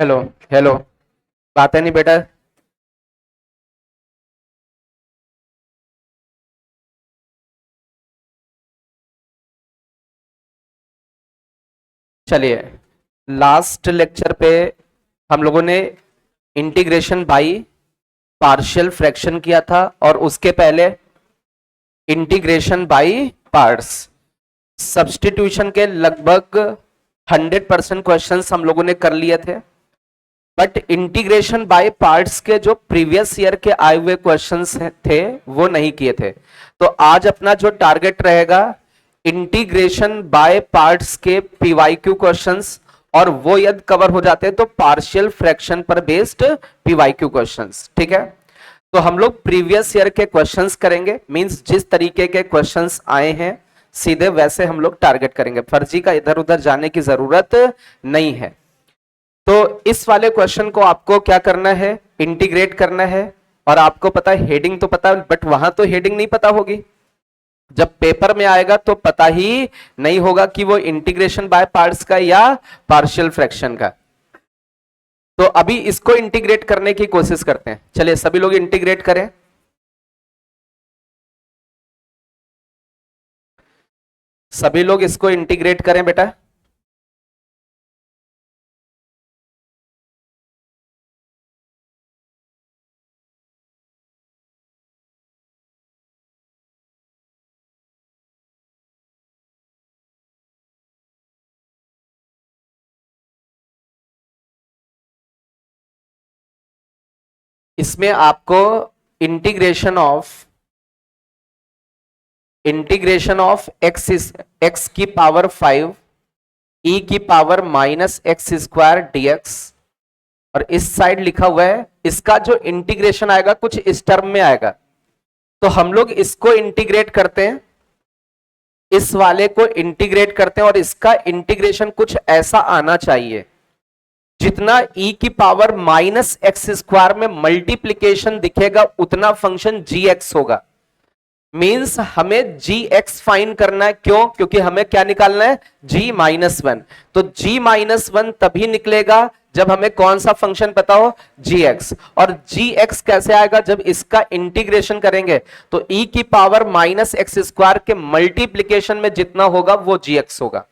Hello. Hello. बात है नहीं बेटा। चलिए, लास्ट लेक्चर पे हम लोगों ने इंटीग्रेशन बाई पार्शियल फ्रैक्शन किया था और उसके पहले इंटीग्रेशन बाई पार्ट्स। सब्स्टिट्यूशन के लगभग 100% क्वेश्चंस हम लोगों ने कर लिए थे, बट इंटीग्रेशन बाय पार्ट्स के जो प्रीवियस ईयर के आए हुए क्वेश्चंस थे वो नहीं किए थे। तो आज अपना जो टारगेट रहेगा इंटीग्रेशन बाय पार्ट्स के पीवाईक्यू क्वेश्चंस, और वो यदि कवर हो जाते हैं तो पार्शियल फ्रैक्शन पर बेस्ड पीवाईक्यू क्वेश्चंस। ठीक है, तो हम लोग प्रीवियस ईयर के क्वेश्चंस करेंगे, मींस जिस तरीके के क्वेश्चंस आए हैं सीधे वैसे हम लोग टारगेट करेंगे, फर्जी का इधर उधर जाने की जरूरत नहीं है। तो इस वाले क्वेश्चन को आपको क्या करना है, इंटीग्रेट करना है। और आपको पता है हेडिंग तो पता है, बट वहां तो हेडिंग नहीं पता होगी, जब पेपर में आएगा तो पता ही नहीं होगा कि वो इंटीग्रेशन बाय पार्ट्स का या पार्शियल फ्रैक्शन का। तो अभी इसको इंटीग्रेट करने की कोशिश करते हैं। चलिए सभी लोग इंटीग्रेट करें। सभी लोग इसको इंटीग्रेट करें बेटा। इसमें आपको इंटीग्रेशन ऑफ एक्स की पावर 5 ई की पावर -x² dx, और इस साइड लिखा हुआ है इसका जो इंटीग्रेशन आएगा कुछ इस टर्म में आएगा। तो हम लोग इसको इंटीग्रेट करते हैं, इस वाले को इंटीग्रेट करते हैं, और इसका इंटीग्रेशन कुछ ऐसा आना चाहिए जितना e की पावर -x² में मल्टीप्लीकेशन दिखेगा उतना फंक्शन gx होगा। मींस हमें gx फाइंड करना है। क्यों? क्योंकि हमें क्या निकालना है, g-1। तो g-1 तभी निकलेगा जब हमें कौन सा फंक्शन पता हो, gx। और gx कैसे आएगा, जब इसका इंटीग्रेशन करेंगे तो e की पावर -x² के मल्टीप्लीकेशन में जितना होगा वो gx होगा।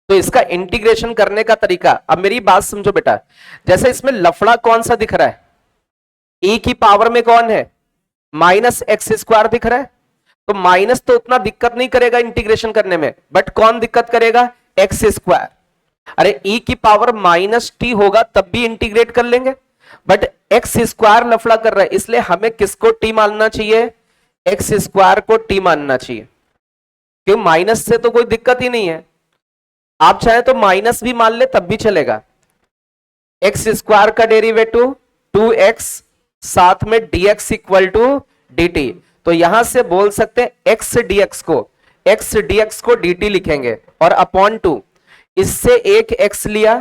तो इसका इंटीग्रेशन करने का तरीका, अब मेरी बात समझो बेटा, जैसे इसमें लफड़ा कौन सा दिख रहा है, e की पावर में कौन है, -x² दिख रहा है। तो माइनस तो उतना दिक्कत नहीं करेगा इंटीग्रेशन करने में, बट कौन दिक्कत करेगा, x²। अरे e की पावर -t होगा तब भी इंटीग्रेट कर लेंगे, बट x² लफड़ा कर रहा है, इसलिए हमें किसको t मानना चाहिए, x² को t मानना चाहिए। क्यों, माइनस से तो कोई दिक्कत ही नहीं है, आप चाहे तो माइनस भी मान ले तब भी चलेगा। x² का डेरिवेटिव 2x, साथ में dx इक्वल टू dt। तो यहां से बोल सकते हैं x dx को dt लिखेंगे, और अपॉन 2, इससे एक x लिया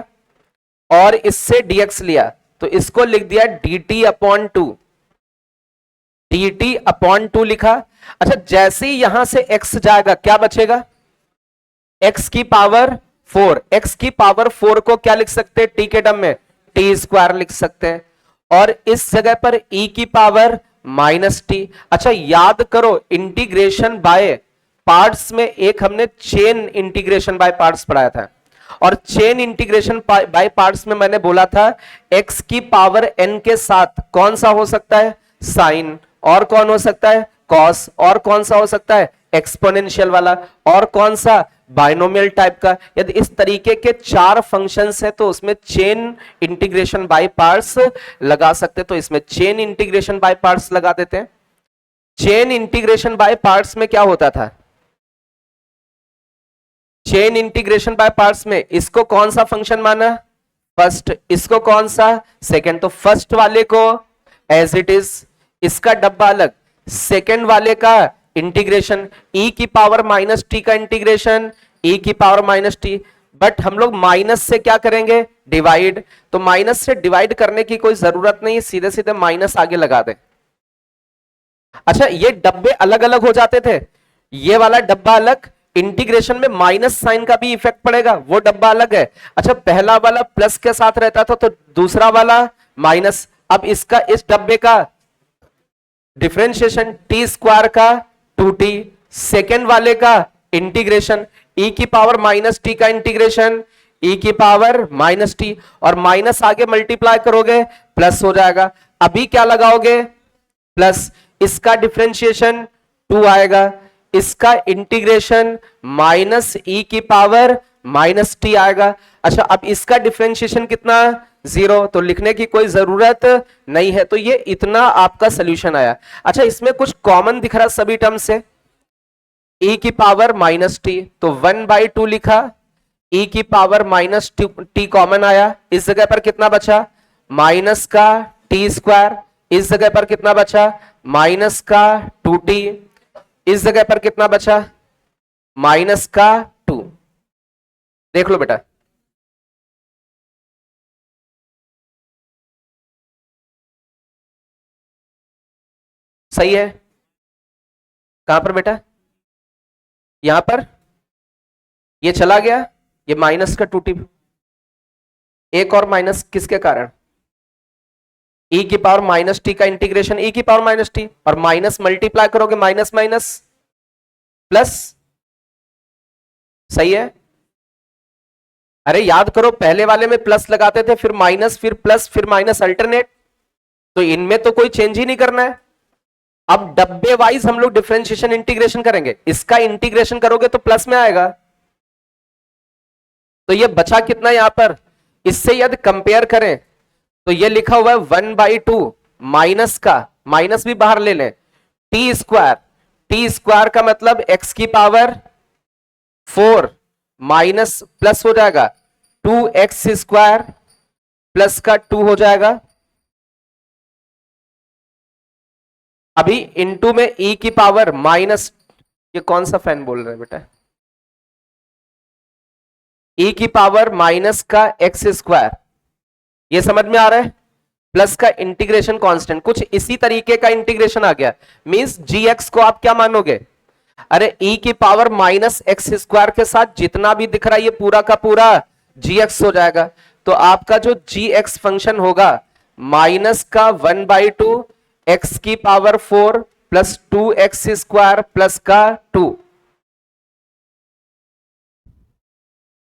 और इससे dx लिया, तो इसको लिख दिया dt अपॉन 2, dt अपॉन 2 लिखा। अच्छा, जैसे ही यहां से x जाएगा क्या बचेगा, x की पावर 4। x की पावर 4 को क्या लिख सकते हैं t के टर्म में, t² लिख सकते हैं, और इस जगह पर e की पावर -t। अच्छा याद करो, इंटीग्रेशन बाय पार्ट्स में एक हमने चेन इंटीग्रेशन बाय पार्ट्स पढ़ाया था, और चेन इंटीग्रेशन बाय पार्ट्स में मैंने बोला था x की पावर n के साथ कौन सा हो सकता है, साइन, और कौन हो सकता है, कॉस, और कौन सा हो सकता है, एक्सपोनेंशियल वाला, और कौन सा, बाइनोमियल टाइप का। यदि इस तरीके के 4 फंक्शंस है तो उसमें चेन इंटीग्रेशन बाय पार्ट्स लगा सकते, तो इसमें चेन इंटीग्रेशन बाय पार्ट्स लगा देते हैं। चेन इंटीग्रेशन बाय पार्ट्स में क्या होता था, चेन इंटीग्रेशन बाय पार्ट्स में इसको कौन सा फंक्शन माना, फर्स्ट, इसको कौन सा, सेकंड। तो फर्स्ट वाले को एज इट इज, इसका डब्बा अलग, सेकंड वाले का इंटीग्रेशन, e की पावर -t का इंटीग्रेशन, e की पावर -t। बट हम लोग माइनस से क्या करेंगे, डिवाइड। तो माइनस से डिवाइड करने की कोई जरूरत नहीं, सीधे सीधे माइनस आगे लगा दें। अच्छा, ये डब्बे अलग अलग हो जाते थे, ये वाला डब्बा अलग, इंटीग्रेशन में माइनस साइन का भी इफेक्ट पड़ेगा, वो डब्बा अलग है। अच्छा, पहला वाला प्लस के साथ रहता था तो दूसरा वाला माइनस। अब इसका इस डब्बे का डिफरेंशिएशन टी स्क्वायर का 2t, सेकेंड वाले का इंटीग्रेशन e की पावर माइनस टी का इंटीग्रेशन e की पावर माइनस टी, और माइनस आगे मल्टीप्लाई करोगे प्लस हो जाएगा। अभी क्या लगाओगे? प्लस, इसका डिफरेंशिएशन 2 आएगा, इसका इंटीग्रेशन माइनस e की पावर माइनस टी आएगा। अच्छा, अब इसका डिफरेंशिएशन कितना? 0, तो लिखने की कोई जरूरत नहीं है। तो ये इतना आपका सोल्यूशन आया। अच्छा, इसमें कुछ कॉमन दिख रहा सभी टर्म से, e की पावर माइनस टी, तो 1/2 लिखा, e की पावर माइनस टी कॉमन आया, इस जगह पर कितना बचा? माइनस का टी स्क्वायर, इस जगह पर कितना बचा? माइनस का 2t, इस जगह पर कितना बचा? माइनस का 2। देख लो बेटा, सही है? कहां पर बेटा? यहां पर ये चला गया, ये माइनस का 2t, एक और माइनस किसके कारण? e की पावर माइनस टी का इंटीग्रेशन e की पावर माइनस टी, और माइनस मल्टीप्लाई करोगे माइनस माइनस प्लस, सही है? अरे याद करो, पहले वाले में प्लस लगाते थे, फिर माइनस, फिर प्लस, फिर माइनस, अल्टरनेट। तो इनमें तो कोई चेंज ही नहीं करना है। अब डब्बे वाइज हम लोग डिफरेंशिएशन इंटीग्रेशन करेंगे, इसका इंटीग्रेशन करोगे तो प्लस में आएगा। तो ये बचा कितना यहां पर? इससे यदि कंपेयर करें तो ये लिखा हुआ है 1/2, माइनस का माइनस भी बाहर ले लें, टी स्क्वायर, टी स्क्वायर का मतलब x की पावर 4 माइनस प्लस हो जाएगा 2x स्क्वायर प्लस का 2 हो जाएगा। अभी इनटू में e की पावर माइनस, ये कौन सा फैन बोल रहे हैं बेटा? e की पावर माइनस का x स्क्वायर, ये समझ में आ रहा है? प्लस का इंटीग्रेशन कांस्टेंट, कुछ इसी तरीके का इंटीग्रेशन आ गया। मींस gx को आप क्या मानोगे? अरे e की पावर माइनस एक्स स्क्वायर के साथ जितना भी दिख रहा है ये पूरा का पूरा gx हो जाएगा। तो आपका जो gx फंक्शन होगा माइनस का 1/2 एक्स की power 4 plus 2x square plus का 2।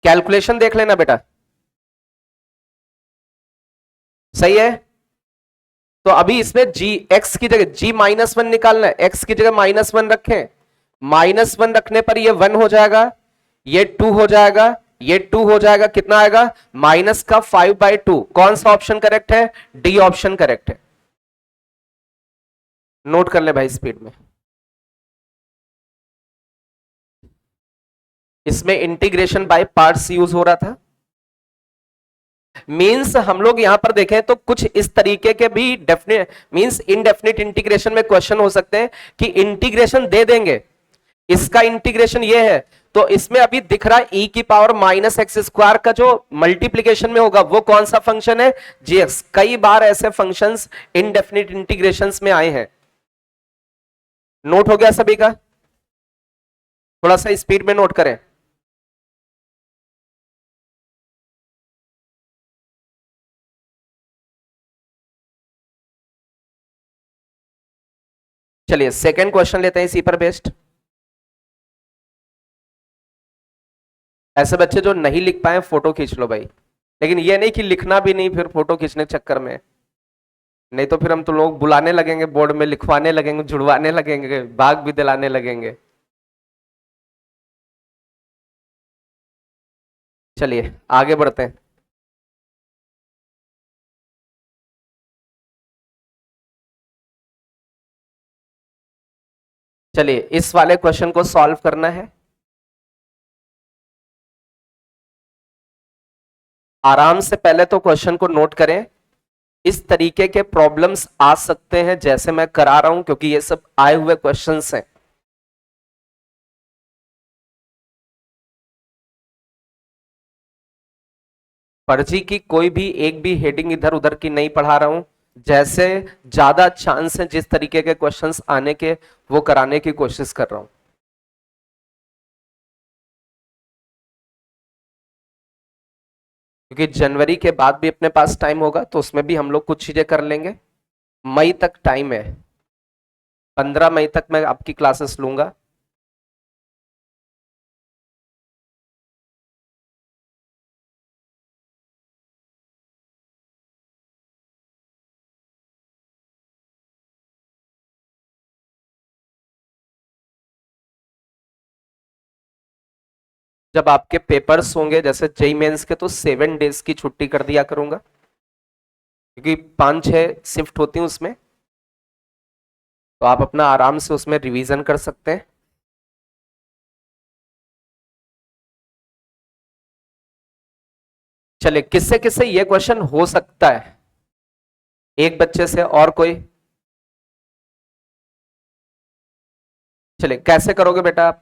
कैलकुलेशन देख लेना बेटा, सही है? तो अभी इसमें x की जगह -1 निकालना है, x की जगह -1 रखें, -1 रखने पर ये 1 हो जाएगा, ये 2 हो जाएगा, ये 2 हो जाएगा, कितना आएगा? माइनस का 5/2। कौन सा ऑप्शन करेक्ट है? डी ऑप्शन करेक्ट है। नोट कर ले भाई स्पीड में। इसमें इंटीग्रेशन बाय पार्ट्स यूज हो रहा था। मींस हम लोग यहां पर देखें तो कुछ इस तरीके के भी डेफिनेट मींस इनडेफिनिट इंटीग्रेशन में क्वेश्चन हो सकते हैं कि इंटीग्रेशन दे देंगे, इसका इंटीग्रेशन ये है, तो इसमें अभी दिख रहा है e की पावर माइनस एक्स स्क्वायर का जो मल्टीप्लीकेशन में होगा वो कौन सा फंक्शन है? gx। कई बार ऐसे फंक्शंस इनडेफिनिट इंटीग्रेशंस में आए हैं। नोट हो गया सभी का? थोड़ा सा स्पीड में नोट करें। चलिए सेकंड क्वेश्चन लेते हैं इसी पर बेस्ड। ऐसे बच्चे जो नहीं लिख पाए फोटो खींच लो भाई, लेकिन ये नहीं कि लिखना भी नहीं फिर फोटो खींचने के चक्कर में, नहीं तो फिर हम तो लोग बुलाने लगेंगे, बोर्ड में लिखवाने लगेंगे, जुड़वाने लगेंगे, भाग भी दिलाने लगेंगे। चलिए आगे बढ़ते हैं। चलिए इस वाले क्वेश्चन को सॉल्व करना है। आराम से पहले तो क्वेश्चन को नोट करें। इस तरीके के प्रॉब्लम्स आ सकते हैं जैसे मैं करा रहा हूं, क्योंकि ये सब आए हुए क्वेश्चंस हैं। पर्ची की कोई भी एक भी हेडिंग इधर उधर की नहीं पढ़ा रहा हूं, जैसे ज्यादा चांस है जिस तरीके के क्वेश्चंस आने के वो कराने की कोशिश कर रहा हूं। क्योंकि जनवरी के बाद भी अपने पास टाइम होगा, तो उसमें भी हम लोग कुछ चीजें कर लेंगे। मई तक टाइम है, 15 मई तक मैं आपकी क्लासेस लूंगा। जब आपके पेपर्स होंगे जैसे जेई मेंस के, तो 7 डेज की छुट्टी कर दिया करूंगा, क्योंकि 5-6 शिफ्ट होती हैं उसमें, तो आप अपना आराम से उसमें रिवीजन कर सकते हैं। चलिए, किससे किससे ये क्वेश्चन हो सकता है? एक बच्चे से और कोई? चलिए, कैसे करोगे बेटा आप?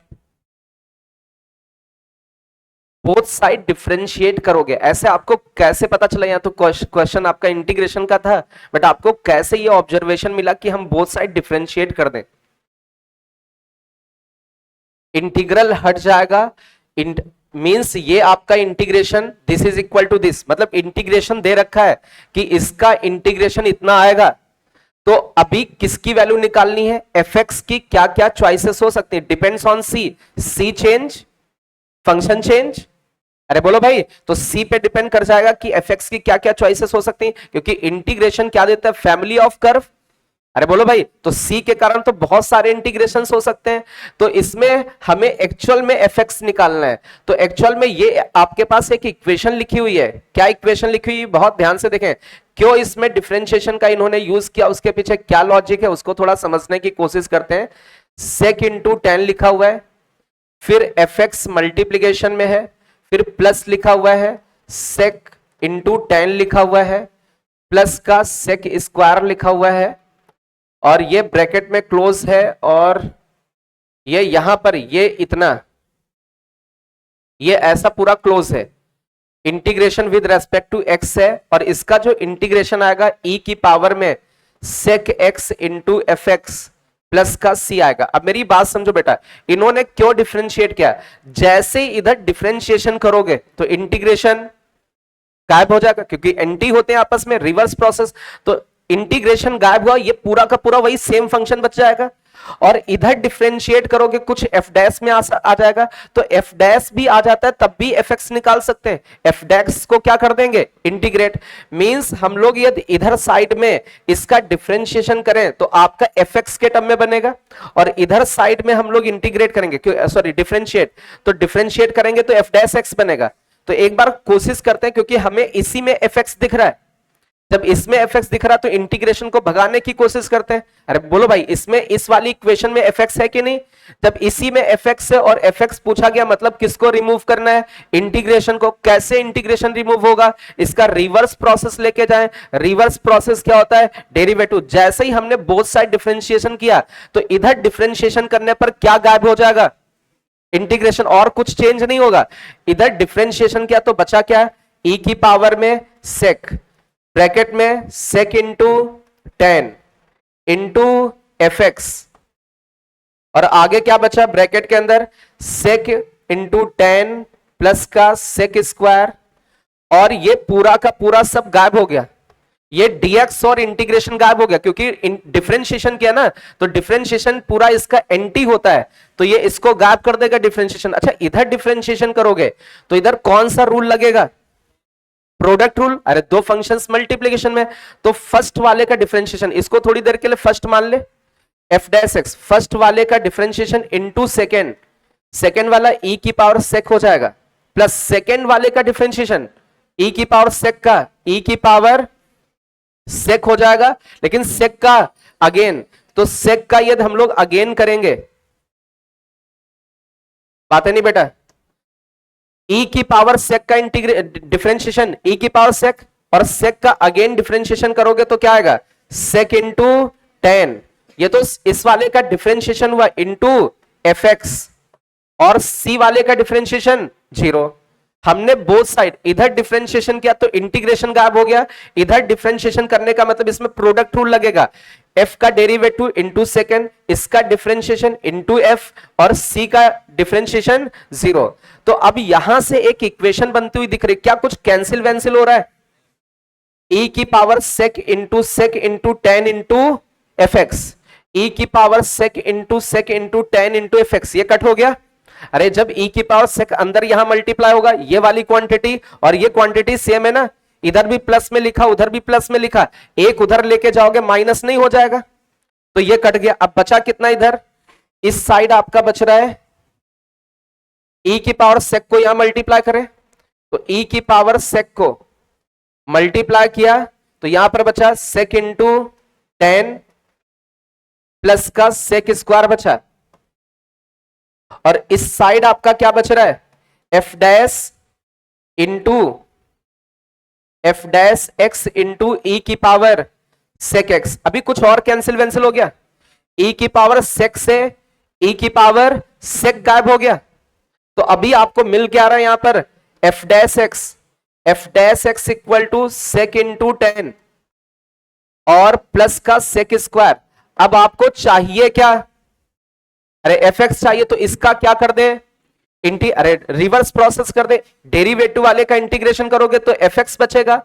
बोथ साइड डिफरेंशिएट करोगे। ऐसे आपको कैसे पता चला? यहाँ तो क्वेश्चन आपका इंटीग्रेशन का था, बट आपको कैसे ये ऑब्जर्वेशन मिला कि हम बोथ साइड डिफरेंशिएट कर दें? इंटीग्रल हट जाएगा, मींस ये आपका integration this is equal to this, मतलब इंटीग्रेशन दे रखा है कि इसका इंटीग्रेशन इतना आएगा, तो अभी किसकी वैल्यू निकालनी है? एफ एक्स की क्या क्या चॉइसेस हो सकती है? Depends on C change, function change. अरे बोलो भाई, तो सी पे डिपेंड कर जाएगा कि एफ एक्स की क्या क्या चॉइसेस हो सकती हैं, क्योंकि इंटीग्रेशन क्या देता है? Family of curve. अरे बोलो भाई, तो सी के कारण तो बहुत सारे इंटीग्रेशंस हो सकते हैं, तो इसमें हमें एक्चुअल में एफ एक्स निकालना है। तो एक्चुअल में ये आपके पास एक इक्वेशन लिखी हुई है। क्या इक्वेशन लिखी हुई है? बहुत ध्यान से देखें, क्यों इसमें डिफरेंशिएशन का इन्होंने यूज किया, उसके पीछे क्या लॉजिक है, उसको थोड़ा समझने की कोशिश करते हैं। सेक इंटू 10 लिखा हुआ है, फिर एफ एक्स मल्टीप्लीकेशन में है, फिर प्लस लिखा हुआ है, सेक इंटू 10 लिखा हुआ है, प्लस का सेक स्क्वायर लिखा हुआ है, और ये ब्रैकेट में क्लोज है, और ये यहां पर ये इतना, ये ऐसा पूरा क्लोज है। Integration with respect to X है, और इसका जो इंटीग्रेशन आएगा ई की पावर में sec X into F X plus का सी आएगा। अब मेरी बात समझो बेटा, इन्होंने क्यों डिफरेंशिएट किया? जैसे इधर डिफरेंशिएशन करोगे तो इंटीग्रेशन गायब हो जाएगा, क्योंकि एंटी होते हैं आपस में, रिवर्स प्रोसेस, तो इंटीग्रेशन गायब हुआ, ये पूरा का पूरा वही सेम फंक्शन बच जाएगा। और इधर डिफरेंशिएट करोगे कुछ एफ डैश में आ जाएगा, तो एफ डैश भी आ जाता है, तब भी एफ एक्स निकाल सकते हैं। एफ डैश को क्या कर देंगे? इंटीग्रेट। मींस हम लोग यदि इधर साइड में इसका डिफरेंशिएशन करें तो आपका एफ एक्स के टर्म में बनेगा, और इधर साइड में हम लोग इंटीग्रेट करेंगे, सॉरी डिफरेंशिएट, तो डिफरेंशिएट करेंगे तो एफ डैश एक्स बनेगा। तो एक बार कोशिश करते हैं, क्योंकि हमें इसी में एफ एक्स दिख रहा है, जब इसमें एफ एक्स दिख रहा तो इंटीग्रेशन को भगाने की कोशिश करते हैं। अरे बोलो भाई, इसमें इस वाली इक्वेशन में एफ एक्स है कि नहीं? जब इसी में एफ एक्स है और एफ एक्स पूछा गया, मतलब किसको रिमूव करना है? इंटीग्रेशन को। कैसे इंटीग्रेशन रिमूव होगा? इसका रिवर्स प्रोसेस लेके जाएं। रिवर्स प्रोसेस क्या होता है? डेरिवेटिव। जैसे ही हमने बोथ साइड डिफरेंशिएशन किया, तो इधर डिफरेंशिएशन करने पर क्या गायब हो जाएगा? इंटीग्रेशन, और कुछ चेंज नहीं होगा। इधर डिफरेंशिएशन किया तो बचा क्या? ई की पावर में सेक, ब्रैकेट में सेक इंटू 10 इंटू एफ एक्स, और आगे क्या बचा ब्रैकेट के अंदर? सेक इंटू 10 प्लस का सेक स्क्वायर, और ये पूरा का पूरा सब गायब हो गया। ये dx और इंटीग्रेशन गायब हो गया, क्योंकि डिफरेंशिएशन किया ना, तो डिफरेंशिएशन पूरा इसका एंटी होता है, तो ये इसको गायब कर देगा डिफरेंशिएशन। अच्छा, इधर डिफरेंशिएशन करोगे तो इधर कौन सा रूल लगेगा? Product rule. अरे दो फंक्शंस मल्टीप्लिकेशन में, तो फर्स्ट वाले का डिफरेंशिएशन, इसको थोड़ी देर के लिए फर्स्ट मान ले, एफ डैश एक्स, फर्स्ट वाले का डिफरेंशिएशन इनटू सेकंड, सेकंड वाला ई की पावर सेक हो जाएगा, प्लस सेकंड वाले का डिफरेंशिएशन ई की पावर सेक का ई की पावर सेक हो जाएगा। लेकिन सेक का अगेन, तो सेक का यदि हम लोग अगेन करेंगे, बात है नहीं बेटा? ई की पावर सेक का डिफरेंशिएशन ई की पावर सेक, और सेक का अगेन डिफरेंशिएशन करोगे तो क्या आएगा? सेक इंटू 10। ये तो इस वाले का डिफरेंशिएशन हुआ इंटू एफ एक्स, और सी वाले का डिफरेंशिएशन 0। हमने बोथ साइड, इधर डिफरेंशिएशन किया तो इंटीग्रेशन गायब हो गया, इधर डिफरेंशिएशन करने का मतलब इसमें प्रोडक्ट रूल लगेगा, f का डेरिवेटिव इंटू सेकेंड, इसका डिफरेंशिएशन इंटू f, और c का डिफरेंशिएशन 0। तो अब यहां से एक इक्वेशन बनती हुई दिख रही, क्या कुछ कैंसिल वैंसिल हो रहा है? e की power sec into ten into F X, E की power sec into ten into F X, ये कट हो गया। अरे जब e की पावर सेक अंदर यहां मल्टीप्लाई होगा, ये वाली क्वांटिटी और ये क्वांटिटी सेम है ना, इधर भी प्लस में लिखा उधर भी प्लस में लिखा, एक उधर लेके जाओगे माइनस नहीं हो जाएगा? तो ये कट गया। अब बचा कितना इधर, इस साइड आपका बच रहा है e की पावर सेक को यहां मल्टीप्लाई करें, तो e की पावर सेक को मल्टीप्लाई किया तो यहां पर बचा सेक इंटू टेन प्लस का सेक स्क्वायर बचा, और इस साइड आपका क्या बच रहा है, F dash into F dash X into E की पावर सेक एक्स। अभी कुछ और कैंसिल वैंसिल हो गया, ई की पावर सेक से ई की पावर सेक गायब हो गया, तो अभी आपको मिल क्या रहा है यहां पर, F dash X equal to sec into tan और प्लस का सेक स्क्वायर। अब आपको चाहिए क्या, अरे एफ एक्स चाहिए तो इसका क्या कर दे, अरे रिवर्स प्रोसेस कर दे, डेरिवेटिव वाले का इंटीग्रेशन करोगे तो एफ एक्स बचेगा,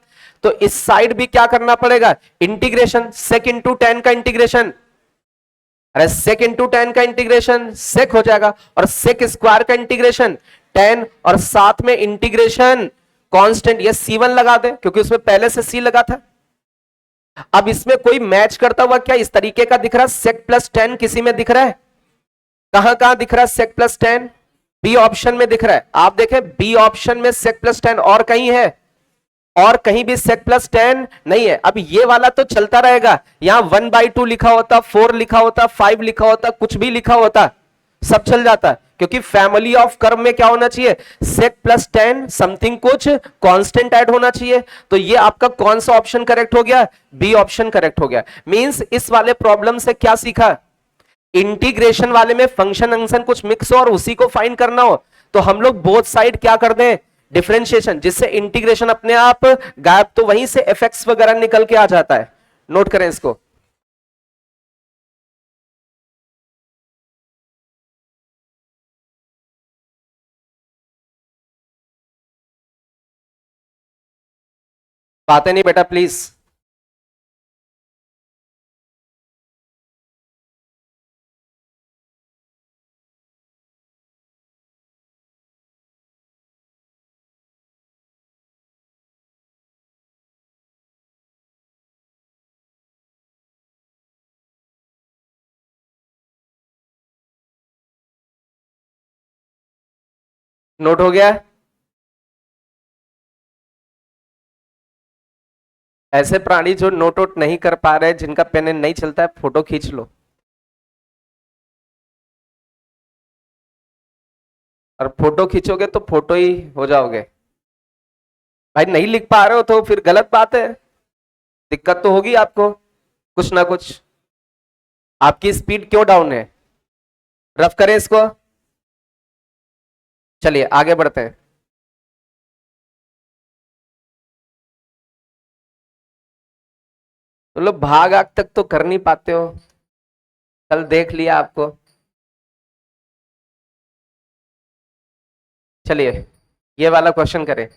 तो इस साइड भी क्या करना पड़ेगा, इंटीग्रेशन, सेक इंटू टेन का इंटीग्रेशन, अरे सेक इंटू टेन का इंटीग्रेशन सेक हो जाएगा, और सेक स्क्वायर का इंटीग्रेशन टेन, और साथ में इंटीग्रेशन कांस्टेंट, ये C1 लगा दे क्योंकि उसमें पहले से C लगा था। अब इसमें कोई मैच करता हुआ क्या इस तरीके का दिख रहा है, सेक प्लस टेन किसी में दिख रहा है, कहां कहां दिख रहा है sec plus tan, B option में दिख रहा है, आप देखें बी ऑप्शन में सेक प्लस टेन, और कहीं है, और कहीं भी सेक प्लस टेन नहीं है। अब ये वाला तो चलता रहेगा, यहां 1/2 लिखा होता, 4 लिखा होता, 5 लिखा होता, कुछ भी लिखा होता, सब चल जाता, क्योंकि फैमिली ऑफ कर्व में क्या होना चाहिए, सेक प्लस टेन समथिंग कुछ कांस्टेंट ऐड होना चाहिए। तो ये आपका कौन सा ऑप्शन करेक्ट हो गया, बी ऑप्शन करेक्ट हो गया। मींस इस वाले प्रॉब्लम से क्या सीखा, इंटीग्रेशन वाले में फंक्शन अंक्शन कुछ मिक्स हो और उसी को फाइंड करना हो, तो हम लोग बोथ साइड क्या कर दें, डिफरेंशिएशन, जिससे इंटीग्रेशन अपने आप गायब, तो वहीं से एफ एक्स वगैरह निकल के आ जाता है। नोट करें इसको। बातें नहीं बेटा प्लीज। नोट हो गया। ऐसे प्राणी जो नोट आउट नहीं कर पा रहे, जिनका पेन नहीं चलता है, फोटो खींच लो, और फोटो खींचोगे तो फोटो ही हो जाओगे। भाई नहीं लिख पा रहे हो तो फिर गलत बात है, दिक्कत तो होगी आपको कुछ ना कुछ। आपकी स्पीड क्यों डाउन है, रफ करें इसको, चलिए आगे बढ़ते हैं। तो लोग भाग आग तक तो कर नहीं पाते हो, कल देख लिया आपको। चलिए ये वाला क्वेश्चन करें।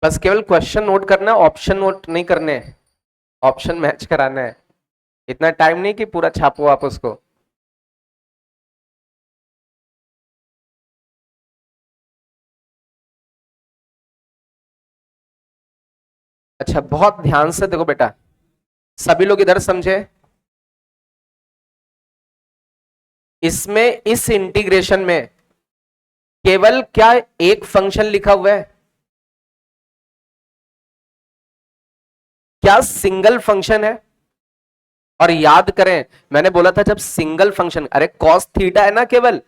बस केवल क्वेश्चन नोट करना है, ऑप्शन नोट नहीं करने, ऑप्शन मैच कराना है। इतना टाइम नहीं कि पूरा छापो आप उसको। अच्छा, बहुत ध्यान से देखो बेटा, सभी लोग इधर समझे। इसमें इस इंटीग्रेशन में केवल क्या एक फंक्शन लिखा हुआ है? क्या सिंगल फंक्शन है? और याद करें, मैंने बोला था जब सिंगल फंक्शन, अरे कॉस थीटा है ना केवल,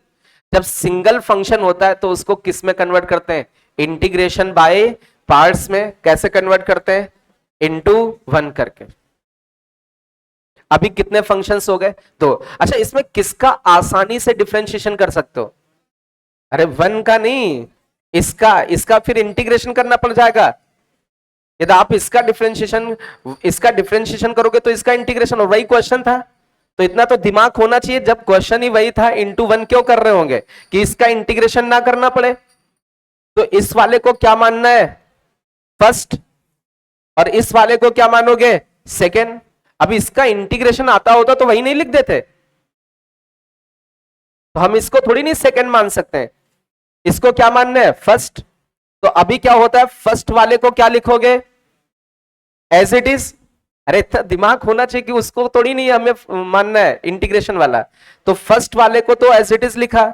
जब सिंगल फंक्शन होता है तो उसको किस में कन्वर्ट करते हैं? इंटीग्रेशन बाय पार्ट्स में। कैसे कन्वर्ट करते हैं? इनटू वन करके। अभी कितने फंक्शंस हो गए? दो। अच्छा, इसमें किसका आसानी से डिफरेंशिएशन कर सकते हो? अरे वन का नहीं, इसका इसका फिर इंटीग्रेशन करना पड़ जाएगा। यदि आप इसका डिफरेंशिएशन करोगे तो इसका इंटीग्रेशन, और वही क्वेश्चन था। तो इतना तो दिमाग होना चाहिए, जब क्वेश्चन ही वही था, इंटू वन क्यों कर रहे होंगे कि इसका इंटीग्रेशन ना करना पड़े। तो इस वाले को क्या मानना है? फर्स्ट। और इस वाले को क्या मानोगे? सेकेंड। अब इसका इंटीग्रेशन आता होता तो वही नहीं लिख देते? तो हम इसको थोड़ी नहीं सेकेंड मान सकते हैं, इसको क्या मानना है? फर्स्ट। तो अभी क्या होता है, फर्स्ट वाले को क्या लिखोगे? As it is. अरे इतना दिमाग होना चाहिए कि उसको थोड़ी नहीं हमें मानना है इंटीग्रेशन वाला। तो फर्स्ट वाले को तो एज इट इज लिखा,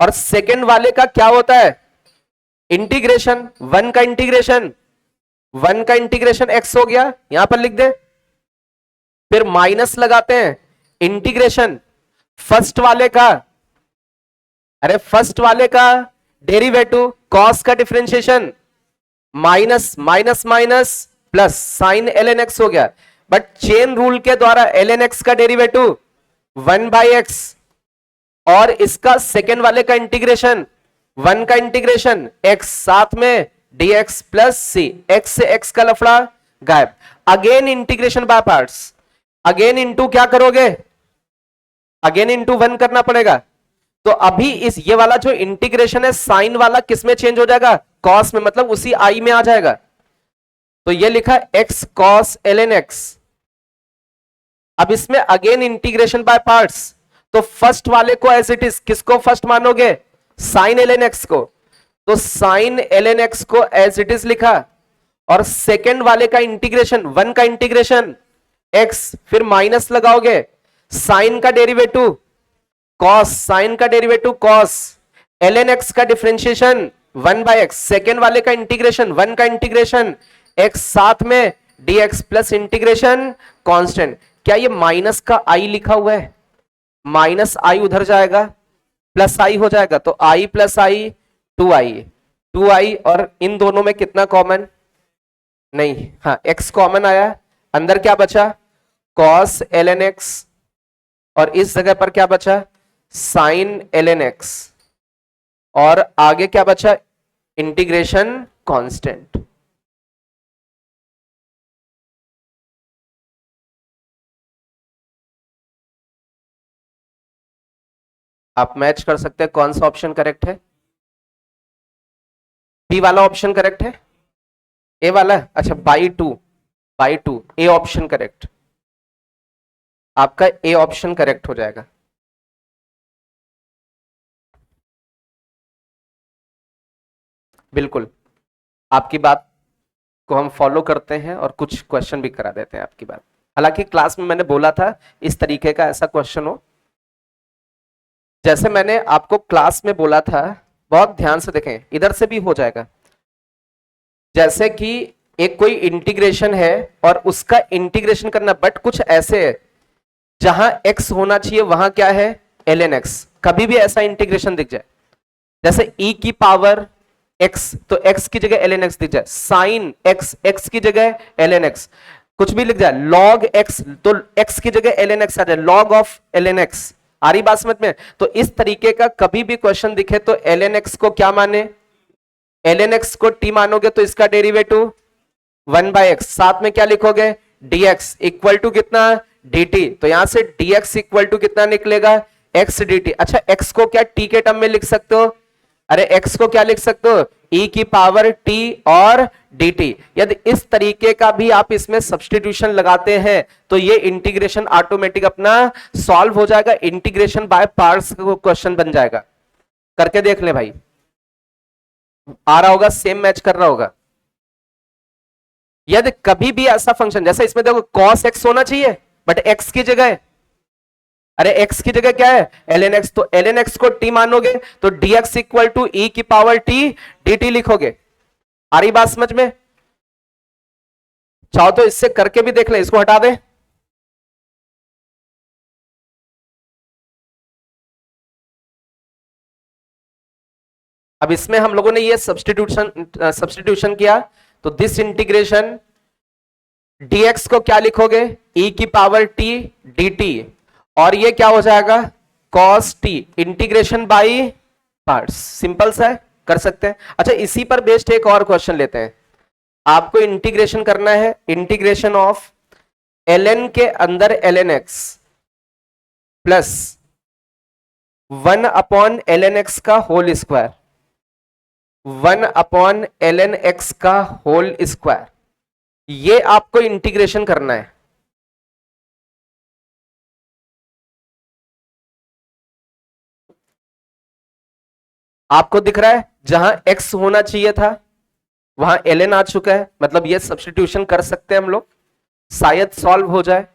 और सेकेंड वाले का क्या होता है? इंटीग्रेशन। वन का इंटीग्रेशन, वन का इंटीग्रेशन एक्स हो गया, यहां पर लिख दे। फिर माइनस लगाते हैं, इंटीग्रेशन फर्स्ट वाले का, अरे फर्स्ट वाले का डेरिवेटिव कॉस का differentiation, minus minus minus plus sine L N X हो गया। बट चेन रूल के द्वारा एल एन एक्स का डेरिवेटिव वन बाई एक्स, और इसका सेकेंड वाले का इंटीग्रेशन, वन का इंटीग्रेशन एक्स, साथ में dx प्लस सी, एक्स से एक्स का लफड़ा गायब। Again integration by parts, again into क्या करोगे? अगेन इंटू वन करना पड़ेगा। तो अभी इस ये वाला जो इंटीग्रेशन है, साइन वाला किस में चेंज हो जाएगा? कॉस में, मतलब उसी आई में आ जाएगा। तो ये लिखा X cos L N X. अब इसमें अगेन इंटीग्रेशन बाय पार्ट्स, तो फर्स्ट वाले को एज इट इज, किसको फर्स्ट मानोगे? साइन एल एन एक्स को। तो साइन एल एन एक्स को एज इट इज लिखा, और सेकेंड वाले का इंटीग्रेशन, वन का इंटीग्रेशन एक्स, फिर माइनस लगाओगे, साइन का डेरिवेटिव कॉस, साइन का derivative cos, L N X का differentiation one by X, second वाले का इंटीग्रेशन, वन का इंटीग्रेशन एक्स, साथ में dx प्लस इंटीग्रेशन कांस्टेंट। क्या ये माइनस का आई लिखा हुआ है? माइनस आई उधर जाएगा, प्लस आई हो जाएगा, तो I plus I two I, two I, और इन दोनों में कितना कॉमन? नहीं, हाँ x कॉमन आया, अंदर क्या बचा? कॉस एल एन एक्स, और इस जगह पर क्या बचा? साइन एल एन एक्स, और आगे क्या बचा? Integration constant. आप मैच कर सकते हैं कौन सा ऑप्शन करेक्ट है? बी वाला ऑप्शन करेक्ट है? ए वाला? अच्छा, by two, by two, A option correct, आपका ए ऑप्शन करेक्ट हो जाएगा। बिल्कुल, आपकी बात को हम फॉलो करते हैं और कुछ क्वेश्चन भी करा देते हैं आपकी बात। हालांकि क्लास में मैंने बोला था इस तरीके का ऐसा क्वेश्चन हो, जैसे मैंने आपको क्लास में बोला था, बहुत ध्यान से देखें, इधर से भी हो जाएगा। जैसे कि एक कोई इंटीग्रेशन है और उसका इंटीग्रेशन करना, बट कुछ ऐसे है जहां x होना चाहिए वहां क्या है? ln x। कभी भी ऐसा इंटीग्रेशन दिख जाए, जैसे e की पावर x, तो x की जगह ln x दिख जाए, साइन x, x की जगह ln x, कुछ भी लिख जाए, log x, तो x की जगह ln x आ जाए, log ऑफ ln x। आ रही बात समझ में? तो इस तरीके का कभी भी क्वेश्चन दिखे तो ln x को क्या माने? ln x को t मानोगे तो इसका डेरिवेटिव वन बाय एक्स, साथ में क्या लिखोगे? dx इक्वल टू कितना? dt। तो यहां से dx इक्वल टू कितना निकलेगा? x dt। अच्छा, x को क्या t के टर्म में लिख सकते हो? अरे x को क्या लिख सकते हो? ई की पावर टी और dt। यदि इस तरीके का भी आप इसमें सब्स्टिट्यूशन लगाते हैं तो ये इंटीग्रेशन ऑटोमेटिक अपना सॉल्व हो जाएगा, इंटीग्रेशन बाय पार्ट्स क्वेश्चन बन जाएगा। करके देख ले भाई, आ रहा होगा, सेम मैच कर रहा होगा। यदि कभी भी ऐसा फंक्शन, जैसे इसमें देखो cos x होना चाहिए बट x की जगह, अरे x की जगह क्या है ln x, तो ln x को t मानोगे तो dx इक्वल टू e की पावर t dt लिखोगे। आ रही बात समझ में? चाहो तो इससे करके भी देख ले, इसको हटा दे। अब इसमें हम लोगों ने ये सब्स्टिट्यूशन किया, तो दिस इंटीग्रेशन dx को क्या लिखोगे e की पावर t dt, और ये क्या हो जाएगा cos t, integration by parts. Simple सा है, कर सकते हैं। अच्छा, इसी पर बेस्ड एक और क्वेश्चन लेते हैं। आपको इंटीग्रेशन करना है, इंटीग्रेशन ऑफ ln के अंदर ln x plus 1 upon ln x का whole square, 1 upon ln x का होल स्क्वायर, ये आपको इंटीग्रेशन करना है। आपको दिख रहा है जहां x होना चाहिए था वहां ln आ चुका है, मतलब ये सब्स्टिट्यूशन कर सकते हैं हम लोग, शायद सॉल्व हो जाए।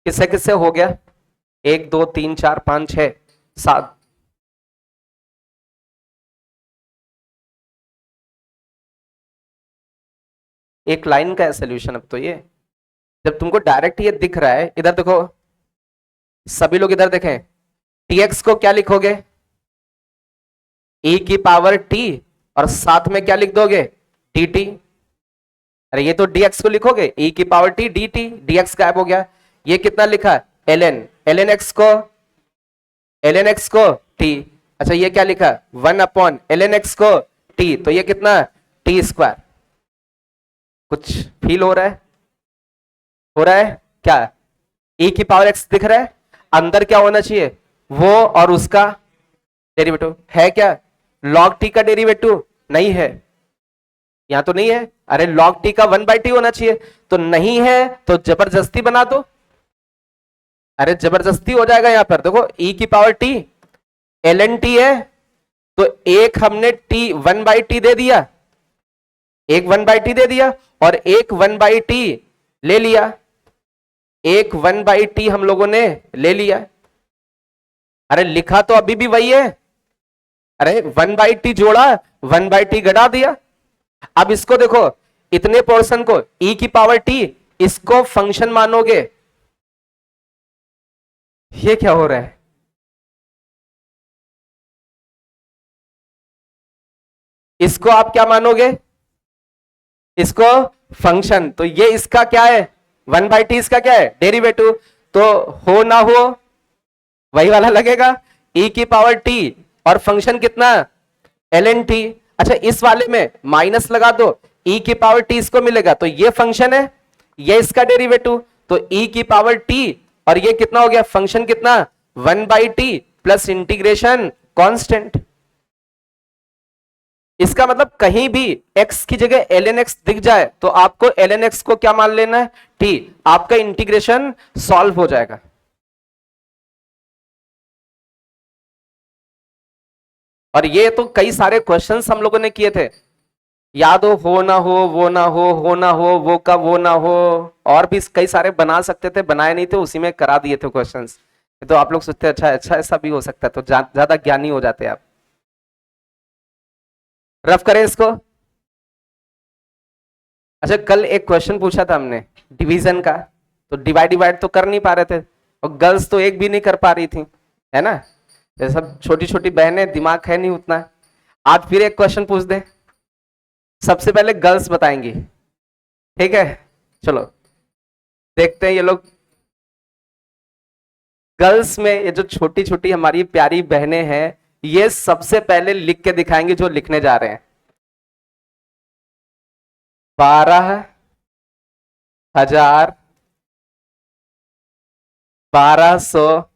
किससे किससे हो गया? 1 2 3 4 5 6 7। एक लाइन का है सोल्यूशन। अब तो ये जब तुमको डायरेक्ट ये दिख रहा है, इधर देखो, सभी लोग इधर देखें, tx को क्या लिखोगे e की पावर t, और साथ में क्या लिख दोगे dt। अरे ये तो dx को लिखोगे e की पावर t dt, dx गायब हो गया। ये कितना लिखा ln, ln x को t। अच्छा ये क्या लिखा 1 अपॉन ln x को t, तो ये कितना t स्क्वायर। कुछ फील हो रहा है? हो रहा है क्या? e की पावर x दिख रहा है, अंदर क्या होना चाहिए वो और उसका डेरिवेटिव है क्या? log t का डेरिवेटिव नहीं है, यहां तो नहीं है। अरे log t का 1/t होना चाहिए, तो नहीं है तो जबरदस्ती बना दो। अरे जबरदस्ती हो जाएगा यहां पर, देखो e की पावर t ln t है, तो एक हमने t 1/t दे दिया, एक 1/t दे दिया, और एक 1/t ले लिया, एक 1/t हम लोगों ने ले लिया। अरे लिखा तो अभी भी वही है, अरे 1/t जोड़ा 1/t घटा दिया। अब इसको देखो, इतने पोर्शन को e की पावर t, इसको फंक्शन मानोगे, ये क्या हो रहा है? इसको आप क्या मानोगे? इसको फंक्शन। तो ये इसका क्या है 1/t, इसका क्या है डेरिवेटिव। तो हो ना हो वही वाला लगेगा, e की पावर t और फंक्शन कितना ln t। अच्छा इस वाले में माइनस लगा दो, e की पावर t इसको मिलेगा, तो ये फंक्शन है, ये इसका डेरिवेटिव, तो e की पावर t, और ये कितना हो गया फंक्शन कितना 1/t प्लस इंटीग्रेशन कांस्टेंट। इसका मतलब कहीं भी x की जगह ln x दिख जाए तो आपको ln x को क्या मान लेना है t, आपका इंटीग्रेशन सॉल्व हो जाएगा। और ये तो कई सारे क्वेश्चंस हम लोगों ने किए थे, याद हो ना हो, वो ना हो ना हो का वो ना हो, और भी कई सारे बना सकते थे, बनाए नहीं थे, उसी में करा दिए थे क्वेश्चंस। तो आप लोग सोचते अच्छा अच्छा ऐसा भी हो सकता है, तो ज्यादा ज्ञानी हो जाते आप। रफ करें इसको। अच्छा, कल एक क्वेश्चन पूछा था हमने डिवीजन का, तो डिवाइड डिवाइड तो कर नहीं पा रहे थे, और गर्ल्स तो एक भी नहीं कर पा रही थी, है ना। ये सब छोटी छोटी बहनें, दिमाग है नहीं उतना। आज फिर एक क्वेश्चन पूछ दे, सबसे पहले गर्ल्स बताएंगी, ठीक है। चलो देखते हैं ये लोग। गर्ल्स में ये जो छोटी छोटी हमारी प्यारी बहनें हैं, ये सबसे पहले लिख के दिखाएंगे जो लिखने जा रहे हैं। 12,000, 1200,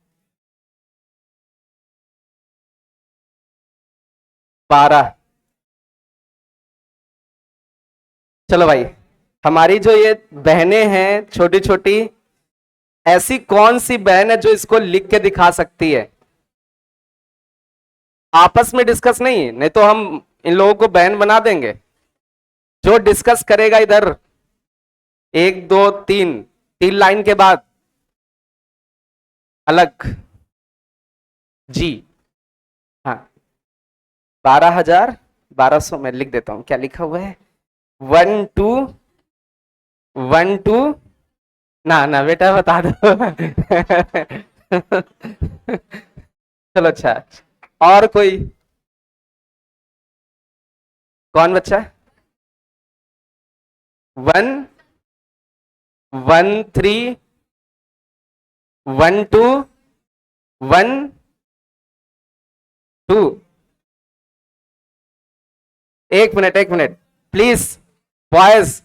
12। चलो भाई, हमारी जो ये बहनें हैं छोटी छोटी, ऐसी कौन सी बहन है जो इसको लिख के दिखा सकती है? आपस में डिस्कस नहीं, नहीं तो हम इन लोगों को बहन बना देंगे। जो डिस्कस करेगा इधर, एक दो तीन, तीन लाइन के बाद अलग। जी हाँ, 12,000, 1200 मैं लिख देता हूं, क्या लिखा हुआ है? 1 2, 1 2। ना ना बेटा बता दो। चलो अच्छा, और कोई? कौन बच्चा? 1 1 3, 1 2 1 2। एक मिनट एक मिनट, प्लीज बॉयज,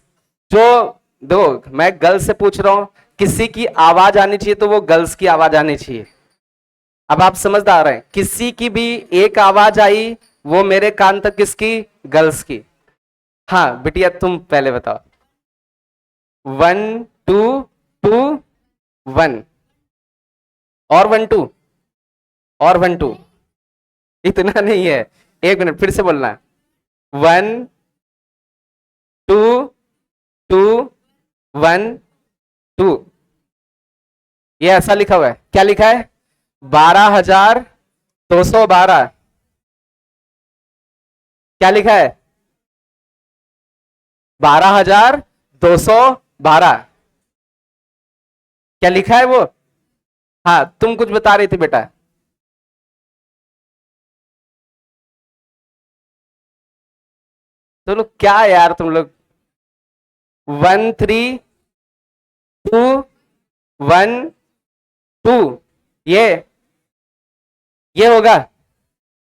जो दो, मैं गर्ल्स से पूछ रहा हूं, किसी की आवाज आनी चाहिए तो वो गर्ल्स की आवाज आनी चाहिए। अब आप समझदार हैं, किसी की भी एक आवाज आई, वो मेरे कान तक किसकी? गर्ल्स की। हाँ बिटिया तुम पहले बताओ। 1 2 2 1। और 1 2, और 1 2। इतना नहीं है, एक मिनट फिर से बोलना। 1 2 2 1 2। ये ऐसा लिखा हुआ है, क्या लिखा है? 12,212। क्या लिखा है? 12,212। क्या लिखा है वो? हाँ तुम कुछ बता रही थी बेटा। तो लोग क्या यार तुम लोग, 1 3 2 1 2, ये होगा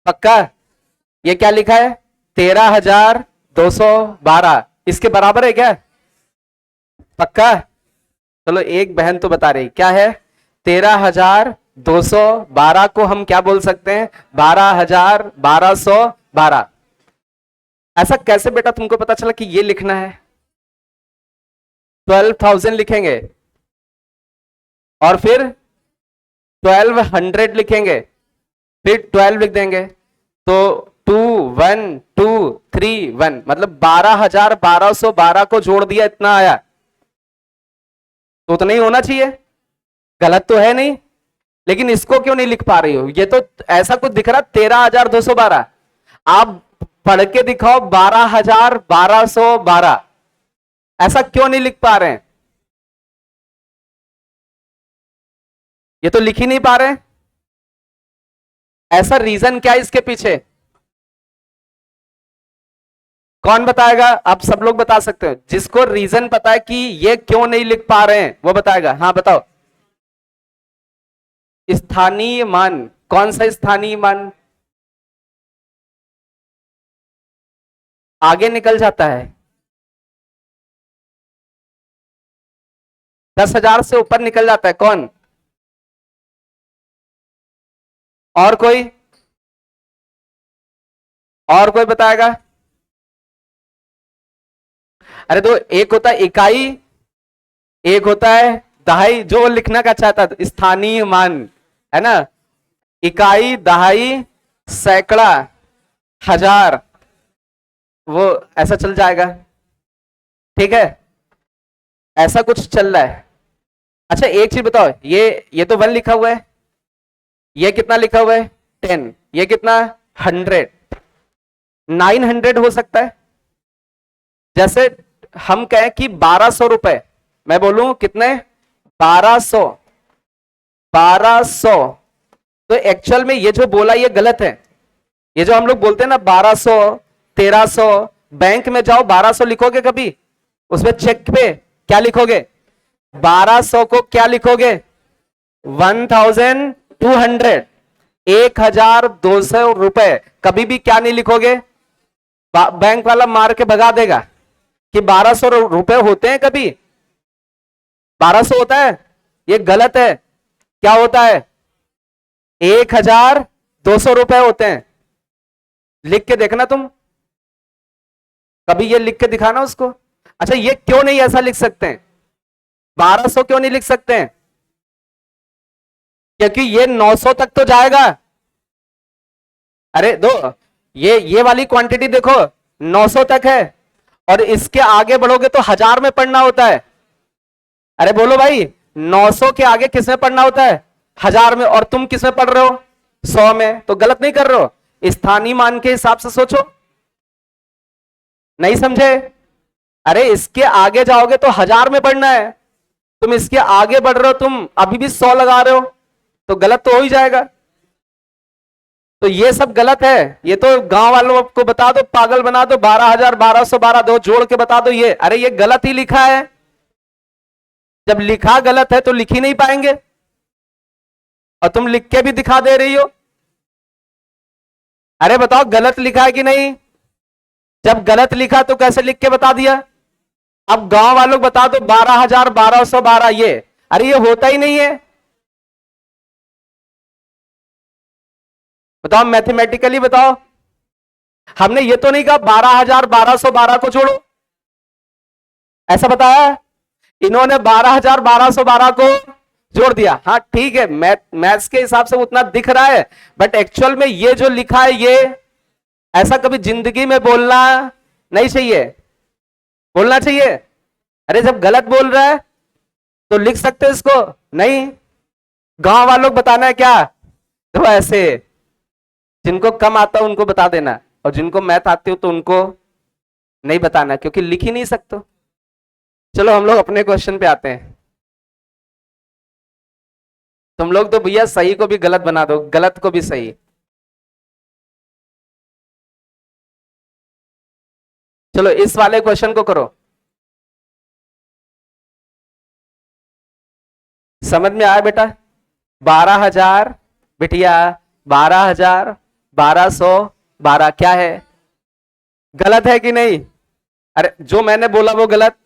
पक्का? ये क्या लिखा है? 13,212, इसके बराबर है क्या? पक्का? चलो एक बहन तो बता रही क्या है। 13,212 को हम क्या बोल सकते हैं? 12,1212। ऐसा कैसे बेटा तुमको पता चला कि ये लिखना है? 12,000 लिखेंगे, और फिर 1,200 लिखेंगे, फिर 12 लिख देंगे, तो 2 1 2 3 1, मतलब 12,1212 को जोड़ दिया, इतना आया। तो उतना ही होना चाहिए, गलत तो है नहीं। लेकिन इसको क्यों नहीं लिख पा रही हो? ये तो ऐसा कुछ दिख रहा 13,212, आप पढ़ के दिखाओ 12,1212। ऐसा क्यों नहीं लिख पा रहे हैं? ये तो लिख ही नहीं पा रहे हैं, ऐसा रीजन क्या है इसके पीछे? कौन बताएगा? आप सब लोग बता सकते हो, जिसको रीजन पता है कि ये क्यों नहीं लिख पा रहे हैं वो बताएगा। हाँ बताओ। स्थानीय मान? कौन सा स्थानीय मान? आगे निकल जाता है, 10,000 से ऊपर निकल जाता है। कौन? और कोई? और कोई बताएगा? अरे तो एक होता है इकाई, एक होता है दहाई, जो लिखना का चाहता था स्थानीय मान, है ना। इकाई, दहाई, सैकड़ा, हजार, वो ऐसा चल जाएगा, ठीक है, ऐसा कुछ चल रहा है। अच्छा एक चीज बताओ, ये तो 1 लिखा हुआ है, ये कितना लिखा हुआ है 10, ये कितना 100, 900 हो सकता है। जैसे हम कहें कि 1200 रुपए, मैं बोलूं कितने 1200, 1200, तो एक्चुअल में ये जो बोला ये गलत है। ये जो हम लोग बोलते हैं ना 1200, 1300, बैंक में जाओ 1200 लिखोगे कभी, उसमें चेक पे क्या लिखोगे, 1200 को क्या लिखोगे 1200, 1200 रुपए, कभी भी क्या नहीं लिखोगे। बैंक वाला मार के भगा देगा कि 1200 रुपए होते हैं, कभी 1200 होता है, ये गलत है। क्या होता है 1200 रुपए होते हैं। लिख के देखना तुम, कभी ये लिख के दिखाना उसको। अच्छा ये क्यों नहीं ऐसा लिख सकते हैं, 1200 क्यों नहीं लिख सकते हैं, क्योंकि ये 900 तक तो जाएगा। अरे दो, ये वाली क्वांटिटी देखो 900 तक है, और इसके आगे बढ़ोगे तो 1000 में पढ़ना होता है। अरे बोलो भाई, 900 के आगे किस में पढ़ना होता है 1000 में, और तुम किस में पढ़ रहे हो 100 में, तो गलत नहीं कर रहे हो। स्थानीय मान के हिसाब से सोचो, नहीं समझे। अरे इसके आगे जाओगे तो 1000 में पढ़ना है, तुम इसके आगे बढ़ रहे हो, तुम अभी भी 100 लगा रहे हो, तो गलत तो हो ही जाएगा। तो ये सब गलत है। ये तो गांव वालों को बता दो, पागल बना दो, 12,000 1212 दो जोड़ के बता दो ये, अरे ये गलत ही लिखा है। जब लिखा गलत है तो लिख ही नहीं पाएंगे, और तुम लिख के भी दिखा दे रही हो। अरे बताओ गलत लिखा है कि नहीं, जब गलत लिखा तो कैसे लिख के बता दिया। अब गांव वालों को बता दो 12,000 1212, ये अरे ये होता ही नहीं है। बताओ मैथमेटिकली बताओ, हमने ये तो नहीं कहा 12,000 1212 को जोड़ो, ऐसा बताया। इन्होंने 12,000 1212 को जोड़ दिया, हाँ ठीक है, मैथ्स के हिसाब से उतना दिख रहा है, बट एक्चुअल में ये जो लिखा है ये ऐसा कभी जिंदगी में बोलना नहीं चाहिए, बोलना चाहिए। अरे जब गलत बोल रहा है तो लिख सकते हो इसको, नहीं। गांव वालों को बताना है क्या, तो ऐसे जिनको कम आता है उनको बता देना, और जिनको मैथ आती हो तो उनको नहीं बताना, क्योंकि लिख ही नहीं सकते। चलो हम लोग अपने क्वेश्चन पे आते हैं। तुम लोग तो भैया सही को भी गलत बना दो, गलत को भी सही। चलो इस वाले क्वेश्चन को करो, समझ में आया बेटा। 12,000 बिटिया, 12,000 1212 क्या है, गलत है कि नहीं। अरे जो मैंने बोला वो गलत।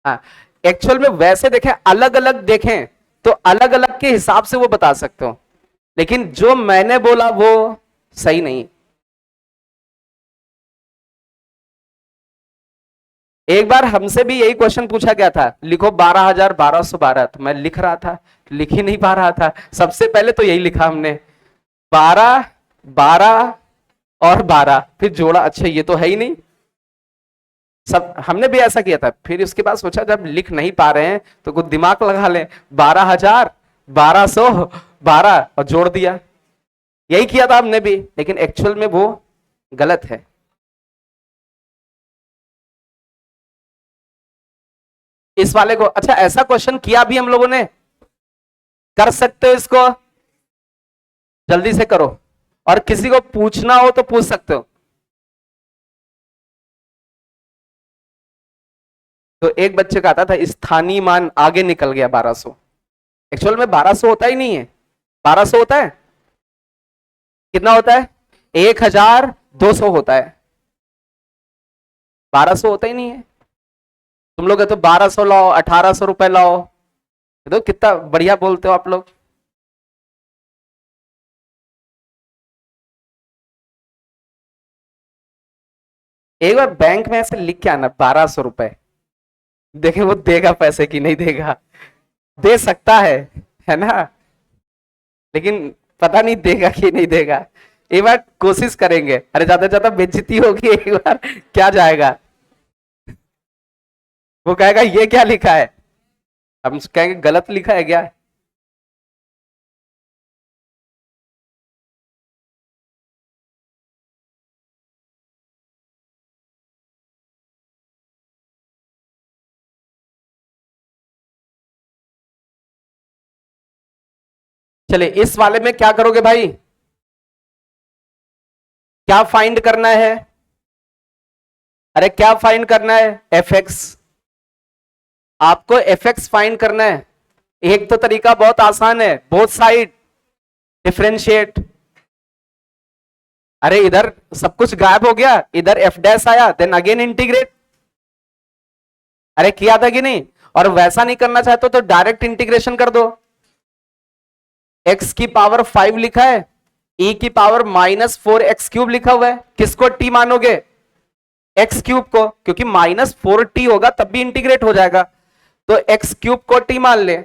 हाँ एक्चुअल में वैसे देखें, अलग अलग देखें तो अलग अलग के हिसाब से वो बता सकते हो, लेकिन जो मैंने बोला वो सही नहीं। एक बार हमसे भी यही क्वेश्चन पूछा गया था, लिखो 12,000 1212, तो मैं लिख रहा था, लिख ही नहीं पा रहा था। सबसे पहले तो यही लिखा हमने, 12 12 और 12, फिर जोड़ा, अच्छा ये तो है ही नहीं। सब हमने भी ऐसा किया था, फिर उसके बाद सोचा जब लिख नहीं पा रहे हैं तो कुछ दिमाग लगा ले, 12,000 1212 और जोड़ दिया, यही किया था हमने भी, लेकिन एक्चुअल में वो गलत है। इस वाले को, अच्छा ऐसा क्वेश्चन किया भी हम लोगों ने, कर सकते हो इसको, जल्दी से करो, और किसी को पूछना हो तो पूछ सकते हो। तो एक बच्चे का आता था स्थानीय मान आगे निकल गया 1200, एक्चुअल में 1200 होता ही नहीं है। 1200 होता है, कितना होता है 1,200 होता है, 1200 होता ही नहीं है। तुम लोग तो 1200 लाओ, 1,800 रुपए लाओ, तो कितना बढ़िया बोलते हो आप लोग। एक बार बैंक में ऐसे लिख के आना 1,200 रुपए, देखें वो देगा पैसे कि नहीं देगा, दे सकता है ना, लेकिन पता नहीं देगा कि नहीं देगा। एक बार कोशिश करेंगे, अरे ज्यादा ज्यादा बेइज्जती होगी एक बार, क्या जाएगा। वो कहेगा ये क्या लिखा है, हम कहेंगे गलत लिखा है क्या। चलिए इस वाले में क्या करोगे भाई, क्या फाइंड करना है, अरे क्या फाइंड करना है, एफ एक्स। आपको एफ एक्स फाइंड करना है। एक तो तरीका बहुत आसान है, बोथ साइड डिफरेंशिएट। अरे इधर सब कुछ गायब हो गया, इधर एफ डैश आया, देन अगेन इंटीग्रेट। अरे किया था कि नहीं। और वैसा नहीं करना चाहते तो डायरेक्ट इंटीग्रेशन कर दो। एक्स की पावर 5 लिखा है, e की पावर -4x³ लिखा हुआ है, किसको t मानोगे, x³ को, क्योंकि -4t होगा तब भी इंटीग्रेट हो जाएगा, तो x³ को t मान ले।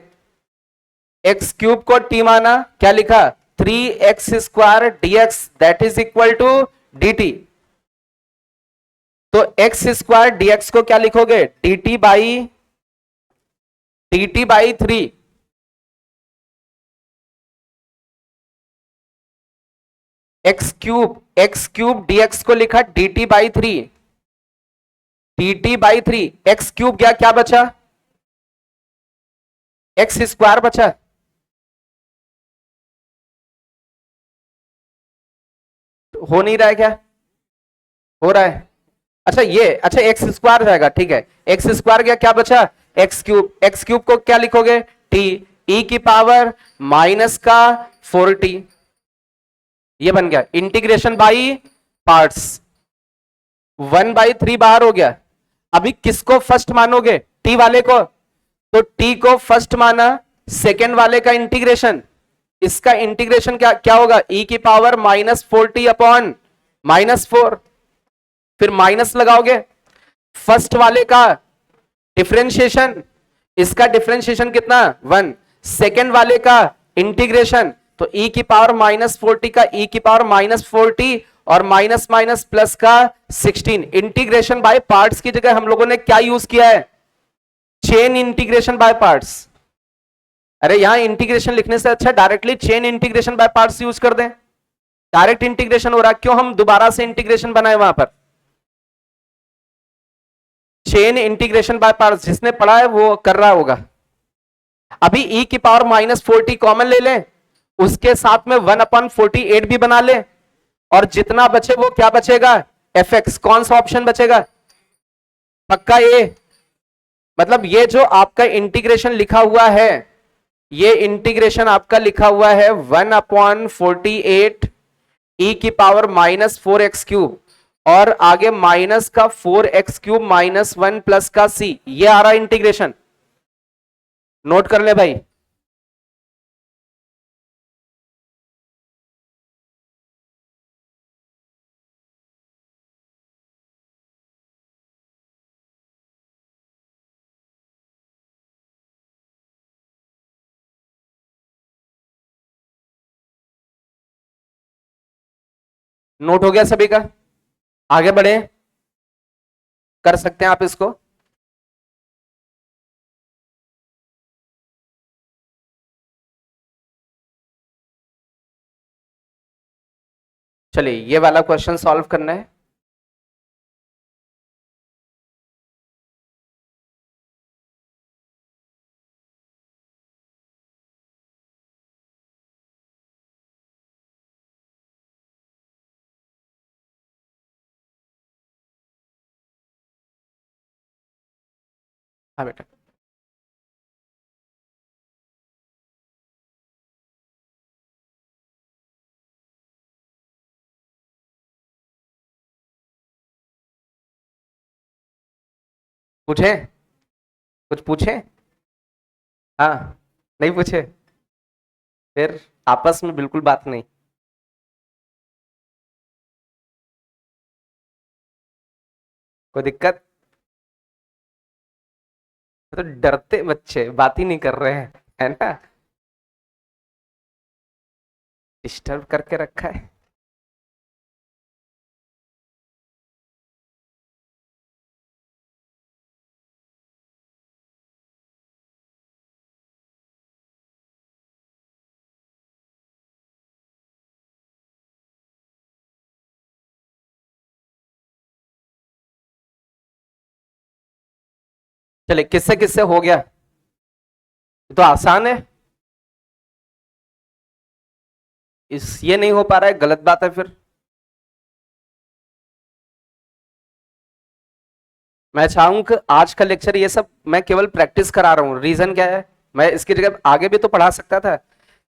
x³ को t माना, क्या लिखा, 3x² dx that is equal to dt। तो x² dx को क्या लिखोगे, dt बाई 3। x³ dx को लिखा dt/3, dt/3, x³ गया, क्या बचा, x² बचा। हो नहीं रहा है क्या, हो रहा है। अच्छा ये, अच्छा x² जाएगा, ठीक है, x² गया, क्या बचा, x³ को क्या लिखोगे, t, e की पावर माइनस का 4t, ये बन गया इंटीग्रेशन बाई पार्ट्स। 1/3 बाहर हो गया। अभी किसको फर्स्ट मानोगे, टी वाले को, तो टी को फर्स्ट माना, सेकेंड वाले का इंटीग्रेशन, इसका इंटीग्रेशन क्या क्या होगा, e की पावर -4t अपॉन -4, फिर माइनस लगाओगे। फर्स्ट वाले का डिफरेंशिएशन, इसका डिफरेंशिएशन कितना 1, सेकेंड वाले का इंटीग्रेशन, तो e की पावर -4t का e की पावर -4t और माइनस माइनस प्लस का 16। इंटीग्रेशन बाय पार्ट्स की जगह हम लोगों ने क्या यूज किया है, चेन इंटीग्रेशन बाय पार्ट्स। अरे यहां इंटीग्रेशन लिखने से अच्छा directly chain integration by parts use कर दें, डायरेक्ट इंटीग्रेशन हो रहा है, क्यों हम दोबारा से इंटीग्रेशन बनाए वहां पर। चेन इंटीग्रेशन बाय पार्ट्स जिसने पढ़ा है वो कर रहा होगा। अभी e की पावर -4t कॉमन ले लें, उसके साथ में 1/48 भी बना ले, और जितना बचे वो क्या बचेगा, एफ एक्स। कौन सा ऑप्शन बचेगा, पक्का ये, मतलब ये जो आपका इंटीग्रेशन लिखा हुआ है, ये इंटीग्रेशन आपका लिखा हुआ है 1/48 e की पावर -4x³ और आगे माइनस का 4x³ -1 प्लस का c, ये आ रहा इंटीग्रेशन। नोट कर ले भाई। नोट हो गया सभी का, आगे बढ़े, कर सकते हैं आप इसको। चलिए ये वाला क्वेश्चन सॉल्व करना है। हाँ बेटा, पूछे, कुछ पूछे, हाँ, नहीं पूछे, फिर आपस में बिल्कुल बात नहीं। कोई दिक्कत, तो डरते बच्चे बात ही नहीं कर रहे हैं, है ना, डिस्टर्ब करके रखा है। चलिए किससे किससे हो गया, तो आसान है। ये नहीं हो पा रहा है, गलत बात है फिर। मैं चाहूंगा कि आज का लेक्चर ये सब मैं केवल प्रैक्टिस करा रहा हूं। रीजन क्या है, मैं इसकी जगह आगे भी तो पढ़ा सकता था।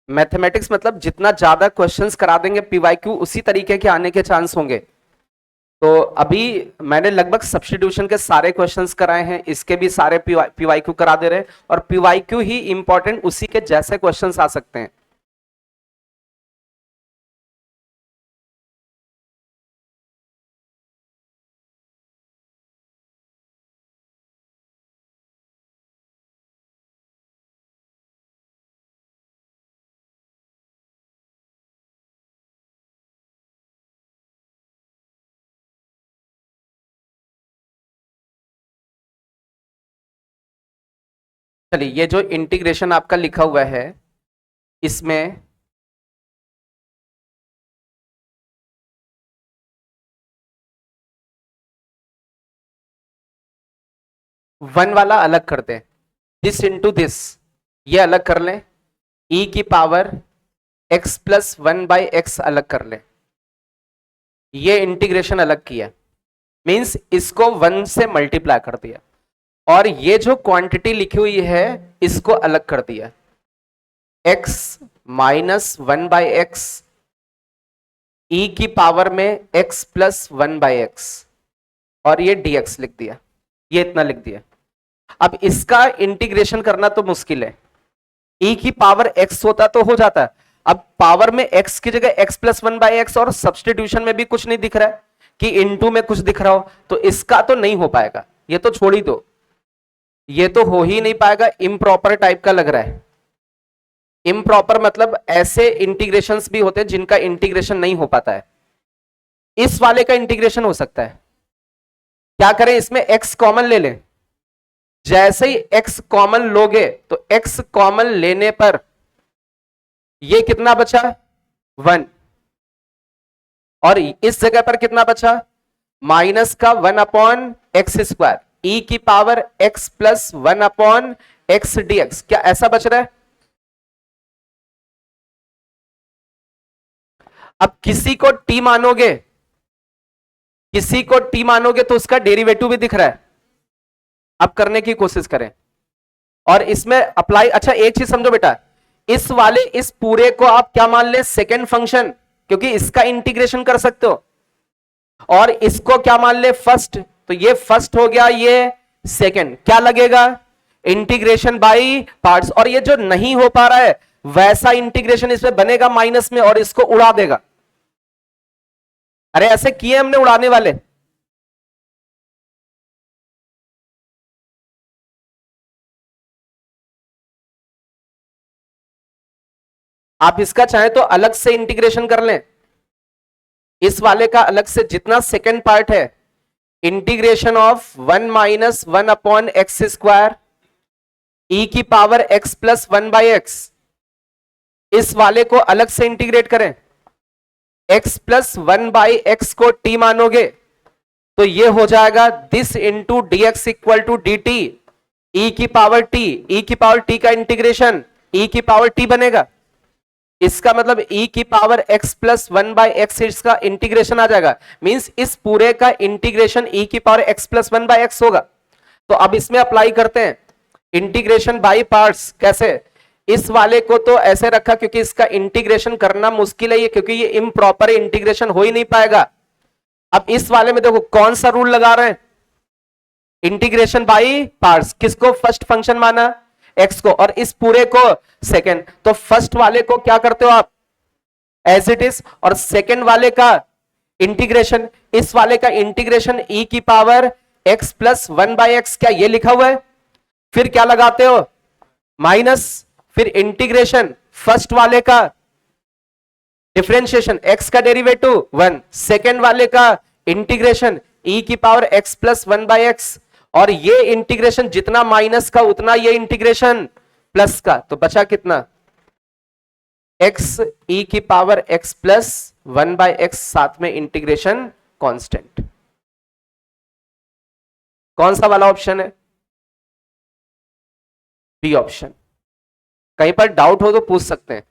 मैथमेटिक्स मतलब जितना ज्यादा क्वेश्चंस करा देंगे पीवाईक्यू उसी तरीके के आने के चांस होंगे। तो अभी मैंने लगभग सब्स्टिट्यूशन के सारे क्वेश्चंस कराए हैं, इसके भी सारे पीवाईक्यू करा दे रहे हैं, और पीवाईक्यू ही इंपॉर्टेंट उसी के जैसे क्वेश्चंस आ सकते हैं। चलिए ये जो इंटीग्रेशन आपका लिखा हुआ है इसमें वन वाला अलग कर दें, दिस इंटू दिस, ये अलग कर लें, ई की पावर x प्लस 1/x अलग कर लें, ये इंटीग्रेशन अलग किया, मींस इसको 1 से मल्टीप्लाई कर दिया, और ये जो क्वांटिटी लिखी हुई है इसको अलग कर दिया, x माइनस 1/x ई की पावर में x प्लस 1/x, और ये dx लिख दिया, ये इतना लिख दिया। अब इसका इंटीग्रेशन करना तो मुश्किल है, e की पावर x होता तो हो जाता। अब पावर में x की जगह x प्लस 1/x, और सब्सटीट्यूशन में भी कुछ नहीं दिख रहा है कि इनटू में कुछ दिख रहा हो, तो इसका तो नहीं हो पाएगा, ये तो छोड़ ही दो, ये तो हो ही नहीं पाएगा, इम्प्रॉपर टाइप का लग रहा है। इम्प्रॉपर मतलब ऐसे इंटीग्रेशंस भी होते हैं जिनका इंटीग्रेशन नहीं हो पाता है, इस वाले का इंटीग्रेशन हो सकता है। क्या करें, इसमें x कॉमन ले लें, जैसे ही x कॉमन लोगे तो x कॉमन लेने पर ये कितना बचा 1, और इस जगह पर कितना बचा माइनस का 1/x², ई की power x plus 1/x dx, क्या ऐसा बच रहा है। अब किसी को t मानोगे, किसी को t मानोगे तो उसका डेरिवेटिव भी दिख रहा है, अब करने की कोशिश करें और इसमें अप्लाई। अच्छा एक चीज समझो बेटा, इस वाले इस पूरे को आप क्या मान ले सेकेंड फंक्शन, क्योंकि इसका इंटीग्रेशन कर सकते हो, और इसको क्या मान ले फर्स्ट, तो ये फर्स्ट हो गया, ये सेकेंड, क्या लगेगा इंटीग्रेशन बाय पार्ट्स, और ये जो नहीं हो पा रहा है वैसा इंटीग्रेशन इसमें बनेगा माइनस में और इसको उड़ा देगा। अरे ऐसे किए हमने उड़ाने वाले, आप इसका चाहे तो अलग से इंटीग्रेशन कर लें, इस वाले का अलग से, जितना सेकेंड पार्ट है इंटीग्रेशन ऑफ 1 माइनस 1/x², ई की पावर x प्लस 1/x, इस वाले को अलग से इंटीग्रेट करें, x प्लस 1/x को t मानोगे तो ये हो जाएगा this into dx equal to dt, e की पावर t, e की पावर t का इंटीग्रेशन e की पावर t बनेगा, इसका मतलब e की पावर x प्लस 1/x इसका इंटीग्रेशन आ जाएगा, मींस इस पूरे का इंटीग्रेशन e की पावर x प्लस 1/x होगा। तो अब इसमें अप्लाई करते हैं इंटीग्रेशन बाय पार्ट्स, कैसे, इस वाले को तो ऐसे रखा क्योंकि इसका इंटीग्रेशन करना मुश्किल है, ये क्योंकि ये इम्प्रॉपर इंटीग्रेशन हो ही नहीं पाएगा। अब इस वाले में देखो कौन सा रूल लगा रहे हैं, इंटीग्रेशन बाय पार्ट्स, किसको फर्स्ट फंक्शन माना x को, और इस पूरे को सेकेंड, तो फर्स्ट वाले को क्या करते हो आप एज इट इज, और सेकेंड वाले का इंटीग्रेशन, इस वाले का इंटीग्रेशन e की पावर x प्लस 1/x, क्या ये लिखा हुआ है, फिर क्या लगाते हो माइनस, फिर इंटीग्रेशन फर्स्ट वाले का डिफरेंशिएशन x का डेरिवेटिव 1, सेकेंड वाले का इंटीग्रेशन e की पावर x प्लस 1/x, और ये इंटीग्रेशन जितना माइनस का उतना ये इंटीग्रेशन प्लस का, तो बचा कितना x e की पावर x प्लस 1/x, साथ में इंटीग्रेशन कांस्टेंट, कौन सा वाला ऑप्शन है, बी ऑप्शन। कहीं पर डाउट हो तो पूछ सकते हैं।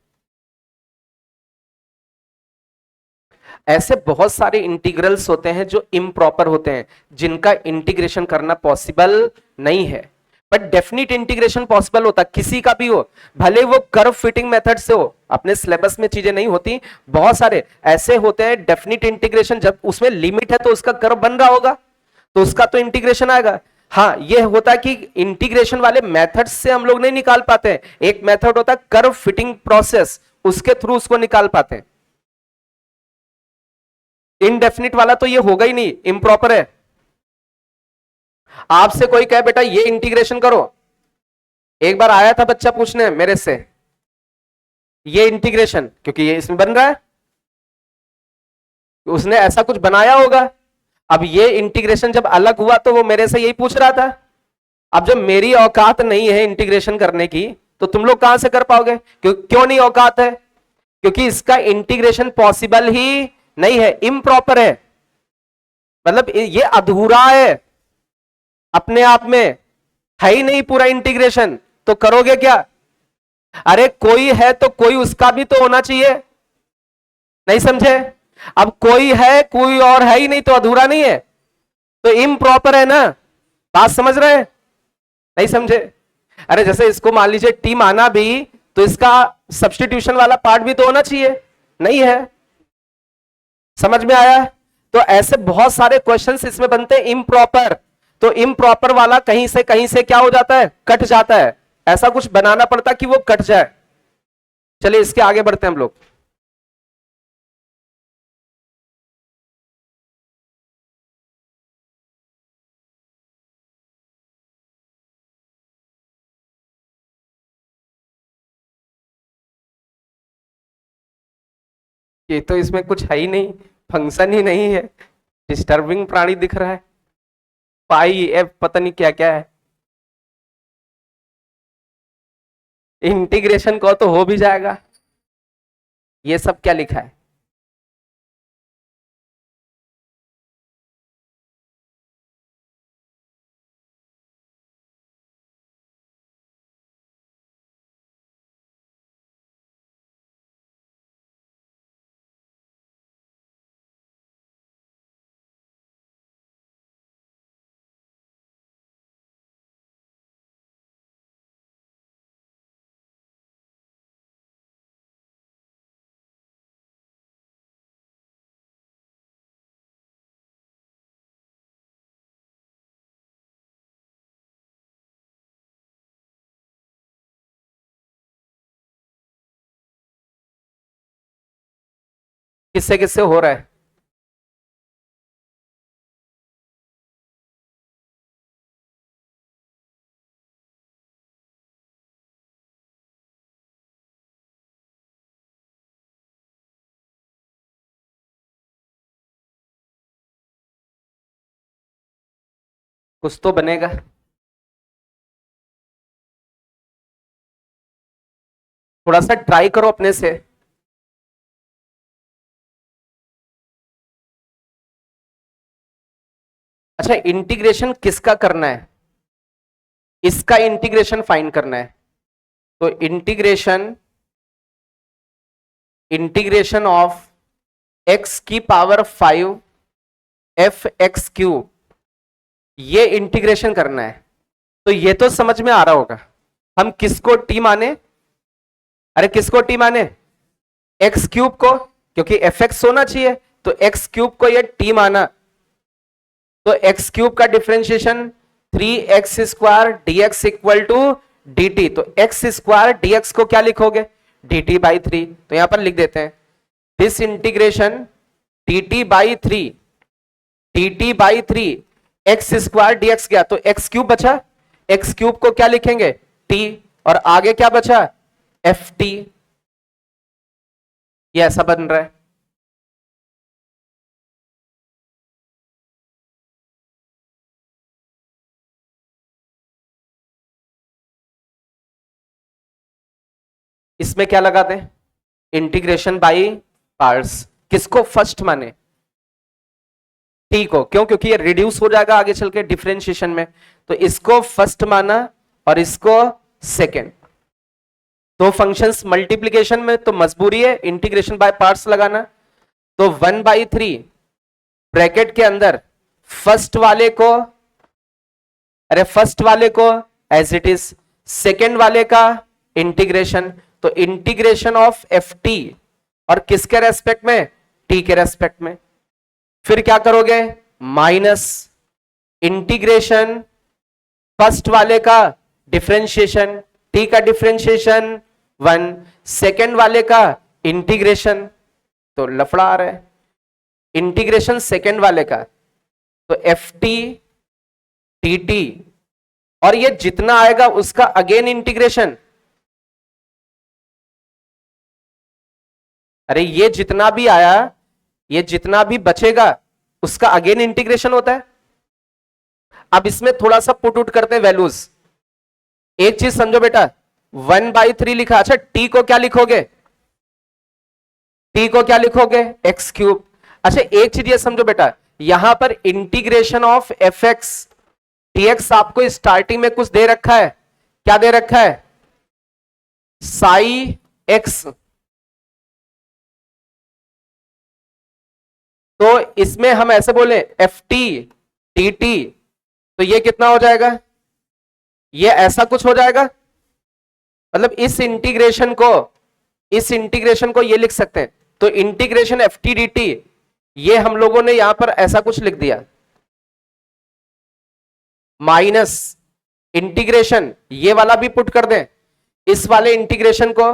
ऐसे बहुत सारे इंटीग्रल्स होते हैं जो इम्प्रॉपर होते हैं, जिनका इंटीग्रेशन करना पॉसिबल नहीं है, बट डेफिनिट इंटीग्रेशन पॉसिबल होता, किसी का भी हो, भले वो कर्व फिटिंग मेथड से हो। अपने सिलेबस में चीजें नहीं होती, बहुत सारे ऐसे होते हैं डेफिनिट इंटीग्रेशन, जब उसमें लिमिट है तो उसका कर्व बन रहा होगा तो उसका तो इंटीग्रेशन आएगा। हाँ, ये होता है कि इंटीग्रेशन वाले मेथड से हम लोग नहीं निकाल पाते हैं, एक मेथड होता है कर्व फिटिंग प्रोसेस, उसके थ्रू उसको निकाल पाते हैं। इनडेफिनिट वाला तो ये होगा ही नहीं, इम्प्रॉपर है। आपसे कोई कहे बेटा ये इंटीग्रेशन करो, एक बार आया था बच्चा पूछने मेरे से ये इंटीग्रेशन, क्योंकि ये इसमें बन रहा है, उसने ऐसा कुछ बनाया होगा। अब ये इंटीग्रेशन जब अलग हुआ तो वो मेरे से यही पूछ रहा था। अब जब मेरी औकात नहीं है इंटीग्रेशन करने की, तो तुम लोग कहां से कर पाओगे? क्यों नहीं औकात है? क्योंकि इसका इंटीग्रेशन पॉसिबल ही नहीं है, इम्प्रॉपर है, मतलब ये अधूरा है, अपने आप में है ही नहीं पूरा इंटीग्रेशन, तो करोगे क्या? अरे कोई है तो कोई उसका भी तो होना चाहिए, नहीं समझे? अब कोई है कोई और है ही नहीं तो अधूरा नहीं है, तो इम्प्रॉपर है ना, बात समझ रहे हैं? नहीं समझे? अरे जैसे इसको मान लीजिए टी माना भी, तो इसका सब्स्टिट्यूशन वाला पार्ट भी तो होना चाहिए, नहीं है। समझ में आया? तो ऐसे बहुत सारे क्वेश्चंस इसमें बनते हैं इम्प्रॉपर, तो इम्प्रॉपर वाला कहीं से क्या हो जाता है, कट जाता है, ऐसा कुछ बनाना पड़ता कि वो कट जाए। चलिए इसके आगे बढ़ते हैं हम लोग। ये तो इसमें कुछ है ही नहीं, फंक्शन ही नहीं है, डिस्टर्बिंग प्राणी दिख रहा है, पाई एफ पता नहीं क्या क्या है। इंटीग्रेशन को तो हो भी जाएगा, ये सब क्या लिखा है? किससे किससे हो रहा है? कुछ तो बनेगा। थोड़ा सा ट्राई करो अपने से। अच्छा, इंटीग्रेशन किसका करना है? इसका इंटीग्रेशन फाइंड करना है, तो इंटीग्रेशन ऑफ एक्स की पावर 5 एफ एक्स क्यूब, ये इंटीग्रेशन करना है। तो ये तो समझ में आ रहा होगा, हम किसको टी माने? अरे किसको टी माने? एक्स क्यूब को, क्योंकि एफ एक्स होना चाहिए, तो एक्स क्यूब को ये टी माना, तो एक्स क्यूब का differentiation 3x² dx equal to dt, तो x² dx को क्या लिखोगे? dt/3, तो यहां पर लिख देते हैं this integration dt/3 x² dx गया, तो x क्यूब बचा, x क्यूब को क्या लिखेंगे? t, और आगे क्या बचा? ft। ये ऐसा बन रहा है। इसमें क्या लगा दें? Integration by parts. किसको फर्स्ट माने? टी को, क्यों? क्योंकि ये रिड्यूस हो जाएगा आगे चल के डिफरेंशिएशन में, तो इसको फर्स्ट माना और इसको सेकेंड। तो फंक्शंस मल्टीप्लीकेशन में तो मजबूरी है इंटीग्रेशन बाय पार्ट्स लगाना। तो 1/3 ब्रैकेट के अंदर फर्स्ट वाले को, अरे फर्स्ट वाले को एज इट इज, सेकेंड वाले का इंटीग्रेशन। तो इंटीग्रेशन ऑफ एफ टी, और किसके रेस्पेक्ट में, टी के रेस्पेक्ट में। फिर क्या करोगे, माइनस इंटीग्रेशन फर्स्ट वाले का डिफरेंशिएशन, टी का डिफरेंशिएशन 1, सेकेंड वाले का इंटीग्रेशन, तो लफड़ा आ रहा है, इंटीग्रेशन सेकेंड वाले का, तो एफ टी टी टी, और ये जितना आएगा उसका अगेन इंटीग्रेशन। अरे ये जितना भी आया, ये जितना भी बचेगा उसका अगेन इंटीग्रेशन होता है। अब इसमें थोड़ा सा पुट उट करते हैं वैल्यूज। एक चीज समझो बेटा, 1/3 लिखा, अच्छा टी को क्या लिखोगे, टी को क्या लिखोगे, एक्स क्यूब। अच्छा एक चीज ये समझो बेटा, यहां पर integration of F x T x आपको स्टार्टिंग में कुछ दे रखा है, क्या दे रखा है, साई एक्स। तो इसमें हम ऐसे बोले एफ टी टी टी, तो ये कितना हो जाएगा, ये ऐसा कुछ हो जाएगा। मतलब इस इंटीग्रेशन को ये लिख सकते हैं। तो integration F T D T, ये हम लोगों ने यहां पर ऐसा कुछ लिख दिया, माइनस इंटीग्रेशन, ये वाला भी पुट कर दें, इस वाले इंटीग्रेशन को,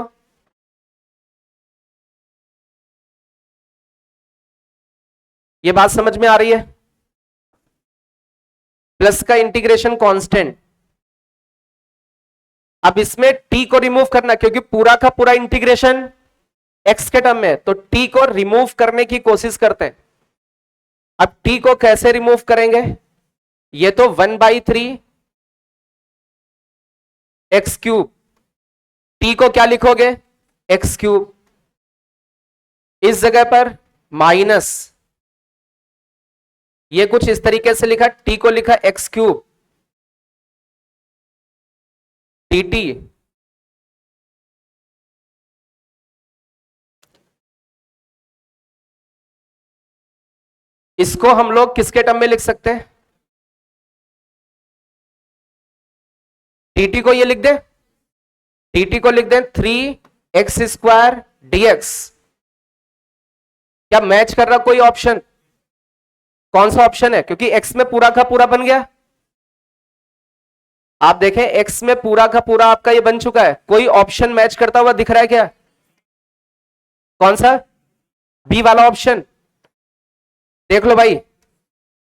ये बात समझ में आ रही है, प्लस का इंटीग्रेशन कांस्टेंट। अब इसमें टी को रिमूव करना, क्योंकि पूरा का पूरा इंटीग्रेशन एक्स के टर्म में, तो टी को रिमूव करने की कोशिश करते हैं। अब टी को कैसे रिमूव करेंगे, ये तो 1/3 एक्स क्यूब, टी को क्या लिखोगे, एक्स क्यूब, इस जगह पर माइनस, ये कुछ इस तरीके से लिखा, टी को लिखा एक्स क्यूब टी टी, इसको हम लोग किसके टर्म में लिख सकते हैं, टीटी को ये लिख दे, टीटी को लिख दें 3x² dx। क्या मैच कर रहा कोई ऑप्शन, कौन सा ऑप्शन है, क्योंकि x में पूरा का पूरा बन गया। आप देखें x में पूरा का पूरा आपका ये बन चुका है, कोई ऑप्शन मैच करता हुआ दिख रहा है क्या, कौन सा, बी वाला ऑप्शन। देख लो भाई,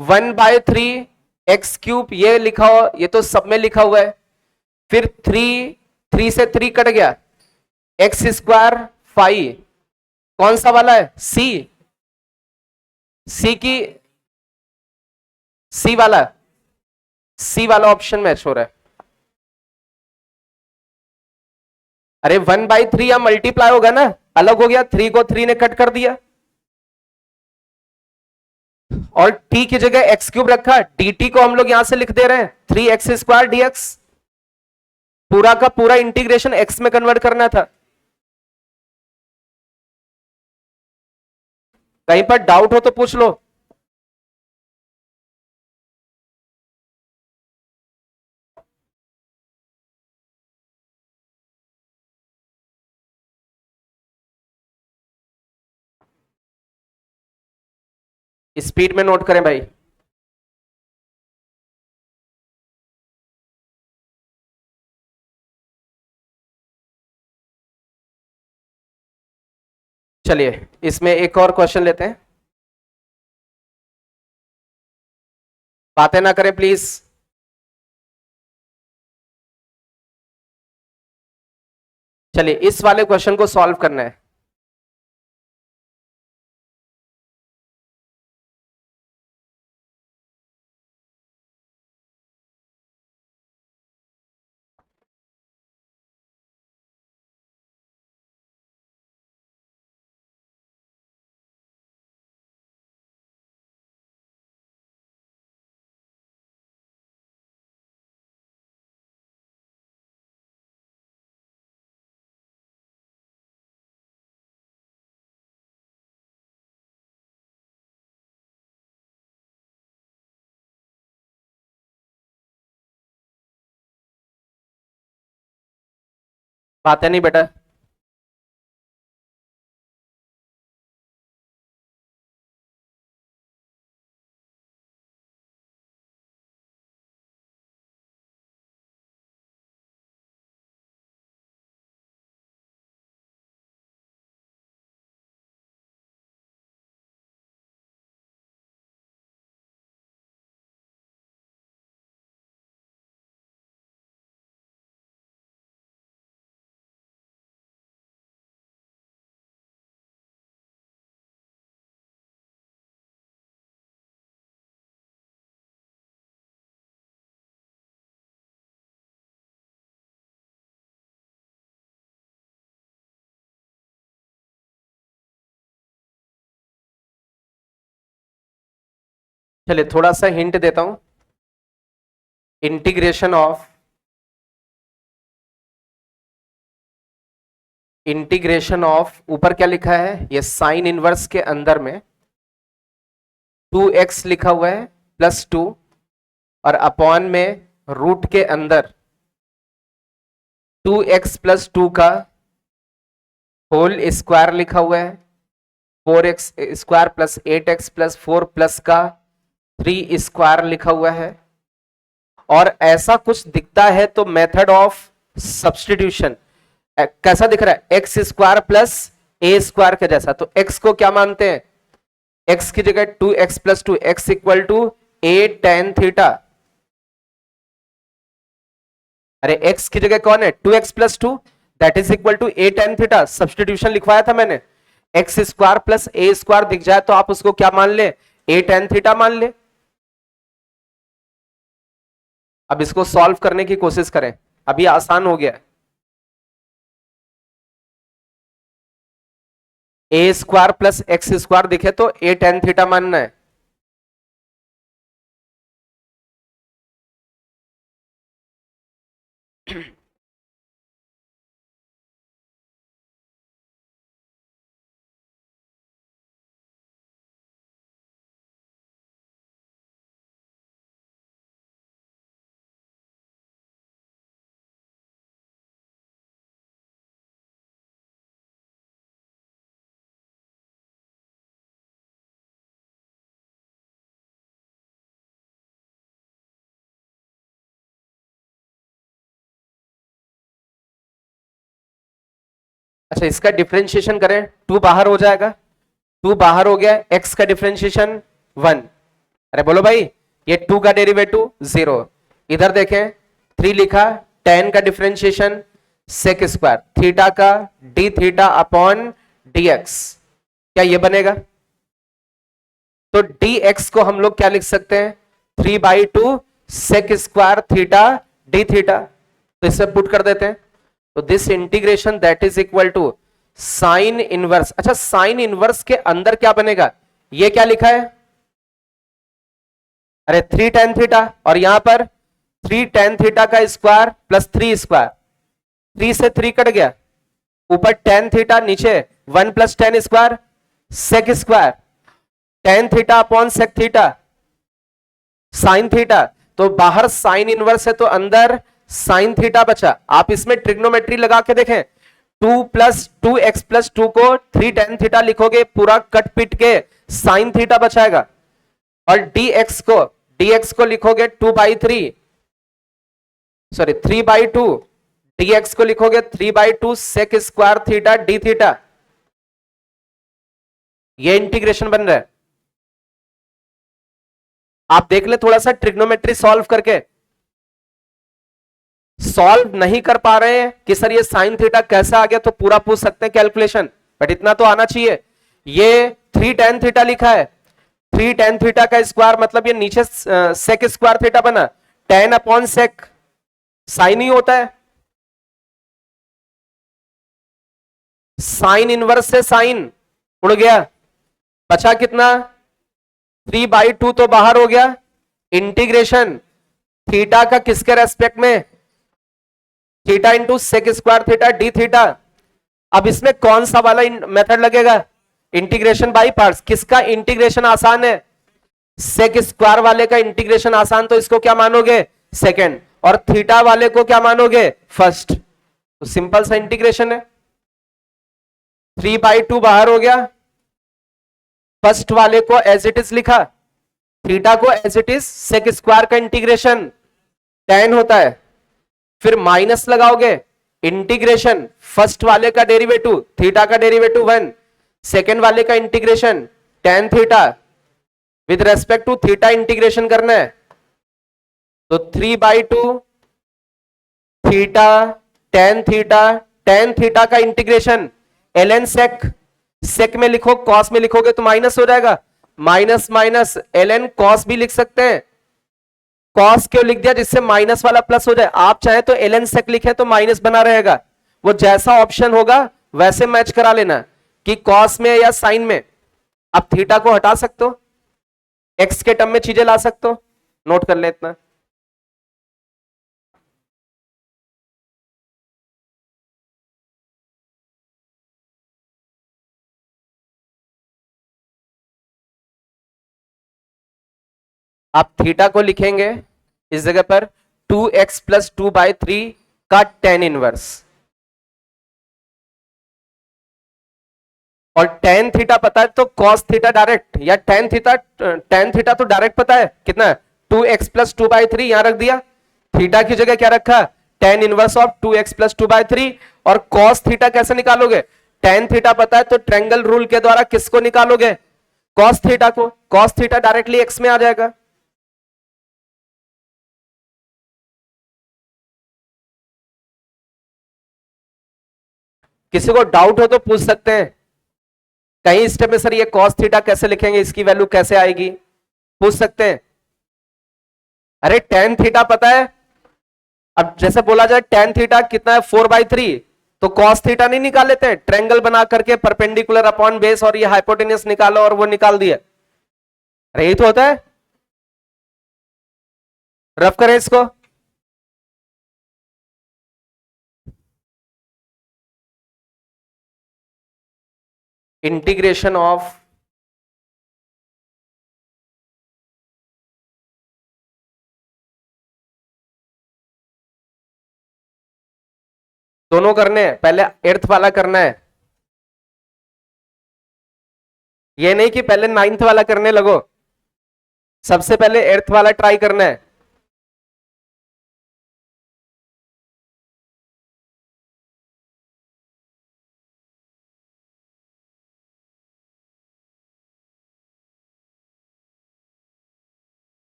1/3 एक्स क्यूब ये लिखा हो, ये तो सब में लिखा हुआ है, फिर 3 से 3 कट गया, x² 5, कौन सा वाला है, सी, सी की, सी वाला, सी वाला ऑप्शन मैच हो रहा है। अरे 1/3 या मल्टीप्लाई होगा ना, अलग हो गया, 3 को 3 ने कट कर दिया, और t की जगह एक्स क्यूब रखा, dt को हम लोग यहां से लिख दे रहे हैं 3x² dx। पूरा का पूरा इंटीग्रेशन x में कन्वर्ट करना था। कहीं पर डाउट हो तो पूछ लो। स्पीड में नोट करें भाई। चलिए इसमें एक और क्वेश्चन लेते हैं, बातें ना करें प्लीज। चलिए इस वाले क्वेश्चन को सॉल्व करना है। बात है नहीं बेटा? चलिए थोड़ा सा हिंट देता हूं। इंटीग्रेशन ऑफ ऊपर क्या लिखा है, ये साइन इनवर्स के अंदर में 2x लिखा हुआ है +2 और अपॉन में रूट के अंदर 2x + 2 का होल स्क्वायर लिखा हुआ है, 4x स्क्वायर + 8x + 4 प्लस का 3 स्क्वायर लिखा हुआ है। और ऐसा कुछ दिखता है तो मेथड ऑफ सब्स्टिट्यूशन कैसा दिख रहा है, एक्स स्क्वायर + a स्क्वायर के जैसा। तो x को क्या मानते हैं, x की जगह 2x + 2, x = a tan theta. अरे x की जगह कौन है, 2x + 2, that is equal to a tan theta. Substitution लिखवाया था मैंने, x स्क्वायर + a स्क्वायर दिख जाए तो आप उसको क्या मान ले, a tan थीटा मान ले। अब इसको सॉल्व करने की कोशिश करें, अभी आसान हो गया है। a स्क्वायर + x स्क्वायर दिखे तो a tan थीटा मानना है। अच्छा इसका डिफरेंशिएशन करें, 2 बाहर हो जाएगा, 2 बाहर हो गया, x का डिफरेंशिएशन 1। अरे बोलो भाई, ये 2 का डेरिवेटिव 0। इधर देखें 3 लिखा, tan का डिफरेंशिएशन sec स्क्वायर, थीटा का d थीटा अपॉन dx, क्या ये बनेगा? तो dx को हम लोग क्या लिख सकते हैं, 3/2 sec square theta d theta. तो इसे पुट कर देते हैं, तो this integration that is equal to sine inverse. अच्छा साइन इनवर्स के अंदर क्या बनेगा, ये क्या लिखा है, अरे 3 tan थीटा, और यहां पर 3 tan थीटा का स्क्वायर + 3 स्क्वायर, 3 से 3 कट गया, ऊपर tan थीटा, नीचे 1 + tan square sec square, tan theta upon sec theta sine theta. तो बाहर साइन इनवर्स है तो अंदर साइन थीटा बचा। आप इसमें ट्रिग्नोमेट्री लगा के देखें, 2 + 2x + 2 को 3 tan थीटा लिखोगे, पूरा कट पिट के साइन थीटा बचाएगा। और dx को लिखोगे 2/3, सॉरी 3/2, dx को लिखोगे 3/2 sec square theta d theta. ये इंटीग्रेशन बन रहा है, आप देख ले थोड़ा सा ट्रिग्नोमेट्री सॉल्व करके। सॉल्व नहीं कर पा रहे हैं कि सर ये साइन थीटा कैसे आ गया, तो पूरा पूछ सकते हैं कैलकुलेशन, बट इतना तो आना चाहिए। ये 3 tan थीटा लिखा है, 3 tan थीटा का स्क्वायर मतलब ये नीचे सेक स्क्वायर थीटा बना, tan अपॉन सेक साइन ही होता है, साइन इनवर्स से साइन उड़ गया, बचा कितना 3/2 तो बाहर हो गया। इंटीग्रेशन थीटा का किसके रेस्पेक्ट में, theta into sec square theta D theta. अब इसमें कौन सा वाला मेथड लगेगा, इंटीग्रेशन बाय पार्ट्स। किसका इंटीग्रेशन आसान है, सेक स्क्वायर वाले का इंटीग्रेशन आसान, तो इसको क्या मानोगे सेकंड, और थीटा वाले को क्या मानोगे फर्स्ट। तो सिंपल सा इंटीग्रेशन है, 3/2 बाहर हो गया, फर्स्ट वाले को एज इट इज लिखा, थीटा को as it is, sec square का इंटीग्रेशन tan होता है, फिर माइनस लगाओगे, इंटीग्रेशन फर्स्ट वाले का डेरिवेटिव थीटा का डेरिवेटिव 1, सेकेंड वाले का integration tan theta with respect to theta integration करना है, तो 3/2 थीटा tan थीटा का इंटीग्रेशन ln सेक में लिखो, कॉस में लिखोगे तो माइनस हो जाएगा, माइनस माइनस ln कॉस भी लिख सकते हैं, कॉस क्यों लिख दिया, जिससे माइनस वाला प्लस हो जाए, आप चाहे तो ln सेक लिखे तो माइनस बना रहेगा, वो जैसा ऑप्शन होगा वैसे मैच करा लेना कि कॉस में या साइन में। आप थीटा को हटा सकते हो, एक्स के टर्म में चीजें ला सकते हो, नोट कर ले इतना। आप थीटा को लिखेंगे इस जगह पर 2x प्लस 2/3 का tan इनवर्स, और tan थीटा पता है तो cos थीटा डायरेक्ट, या tan थीटा तो डायरेक्ट पता है कितना है, 2x प्लस 2/3 यहां रख दिया, थीटा की जगह क्या रखा, tan inverse of 2x plus 2/3, और cos थीटा कैसे निकालोगे, tan थीटा पता है तो ट्रायंगल रूल के द्वारा किसको निकालोगे, cos थीटा को, cos थीटा डायरेक्टली x में आ जाएगा। किसी को डाउट हो तो पूछ सकते हैं, कहीं स्टेप में सर ये cos थीटा कैसे लिखेंगे, इसकी वैल्यू कैसे आएगी, पूछ सकते हैं। अरे tan थीटा पता है, अब जैसे बोला जाए tan थीटा कितना है 4/3, तो cos थीटा नहीं निकाल लेते हैं, ट्रायंगल बना करके परपेंडिकुलर अपॉन बेस और ये हाइपोटेन्यूस निकालो और वो निकाल दिया, अरे यही तो होता है। रफ करें इसको, इंटीग्रेशन ऑफ दोनों करने हैं, पहले एर्थ वाला करना है, ये नहीं कि पहले 9th वाला करने लगो, सबसे पहले एर्थ वाला ट्राई करना है।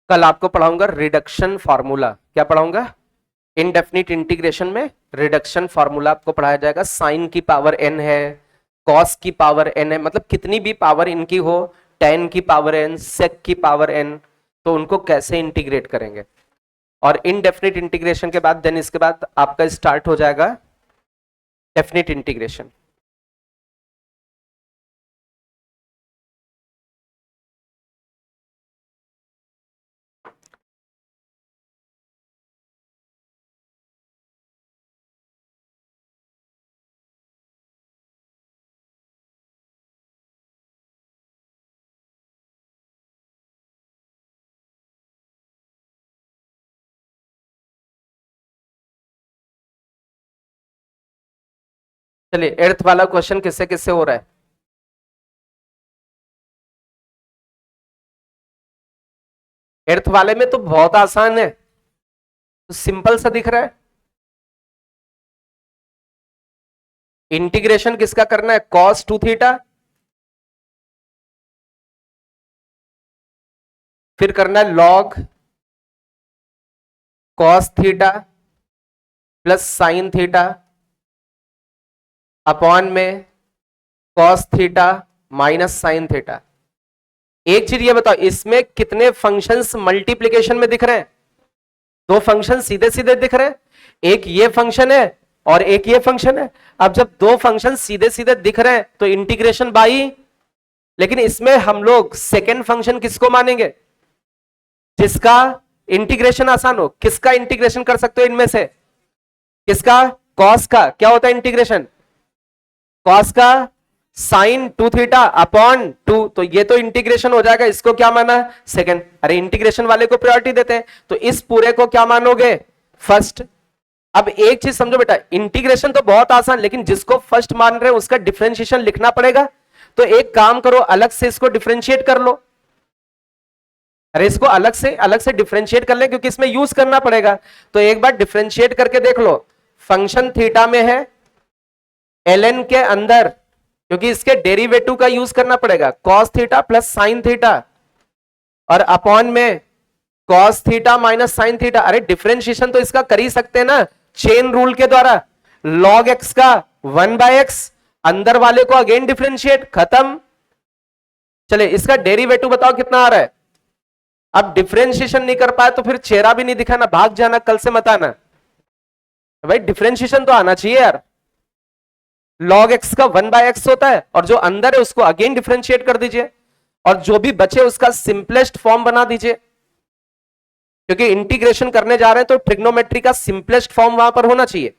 कल आपको पढ़ाऊंगा रिडक्शन फार्मूला, क्या पढ़ाऊंगा, इनडेफिनिट इंटीग्रेशन में रिडक्शन फार्मूला आपको पढ़ाया जाएगा, साइन की पावर n है, कॉस की पावर n है, मतलब कितनी भी पावर इनकी हो, tan की पावर n, सेक की पावर n, तो उनको कैसे इंटीग्रेट करेंगे, और इनडेफिनिट इंटीग्रेशन के बाद देन इसके बाद आपका स्टार्ट हो जाएगा डेफिनिट इंटीग्रेशन। चलिए एर्थ वाला क्वेश्चन किससे किससे हो रहा है, एर्थ वाले में तो बहुत आसान है, तो सिंपल सा दिख रहा है, इंटीग्रेशन किसका करना है, cos 2 थीटा, फिर करना है log cos theta plus sine theta upon में cos theta minus sine theta. एक चीज ये बताओ, इसमें कितने फंक्शंस मल्टीप्लीकेशन में दिख रहे हैं, दो फंक्शन सीधे सीधे दिख रहे हैं, एक ये फंक्शन है और एक ये फंक्शन है। अब जब दो फंक्शन सीधे सीधे दिख रहे हैं तो इंटीग्रेशन बाई, लेकिन इसमें हम लोग सेकेंड फंक्शन किसको मानेंगे, जिसका इंटीग्रेशन आसान हो, किसका इंटीग्रेशन कर सकते हो इनमें से, किसका, कॉस का क्या होता है इंटीग्रेशन, कॉस का साइन 2 थीटा अपॉन 2, तो ये तो इंटीग्रेशन हो जाएगा, इसको क्या माना सेकंड, अरे इंटीग्रेशन वाले को प्रायोरिटी देते हैं, तो इस पूरे को क्या मानोगे फर्स्ट। अब एक चीज समझो बेटा, इंटीग्रेशन तो बहुत आसान, लेकिन जिसको फर्स्ट मान रहे हैं उसका डिफरेंशिएशन लिखना पड़ेगा, तो एक काम करो अलग से इसको डिफरेंशिएट कर लो, अरे इसको अलग से डिफरेंशिएट कर ले क्योंकि इसमें यूज करना पड़ेगा, तो एक बार डिफरेंशिएट करके देख लो, फंक्शन थीटा में है ln के अंदर, क्योंकि इसके डेरिवेटिव का यूज करना पड़ेगा cos theta plus sine theta, और अपॉन में cos theta minus sine theta, अरे डिफरेंशिएशन तो इसका कर ही सकते हैं ना चेन रूल के द्वारा, log x का 1/x, अंदर वाले को अगेन डिफरेंशिएट, खत्म। चले इसका डेरिवेटिव बताओ कितना आ रहा है, अब डिफरेंशिएशन नहीं कर पाए तो फिर चेहरा भी नहीं दिखाना, भाग जाना, कल से मत आना भाई, डिफरेंशिएशन तो आना चाहिए यार। log x का 1/x होता है, और जो अंदर है उसको अगेन डिफरेंशिएट कर दीजिए, और जो भी बचे उसका सिंपलेस्ट फॉर्म बना दीजिए, क्योंकि इंटीग्रेशन करने जा रहे हैं तो ट्रिग्नोमेट्री का सिंपलेस्ट फॉर्म वहां पर होना चाहिए।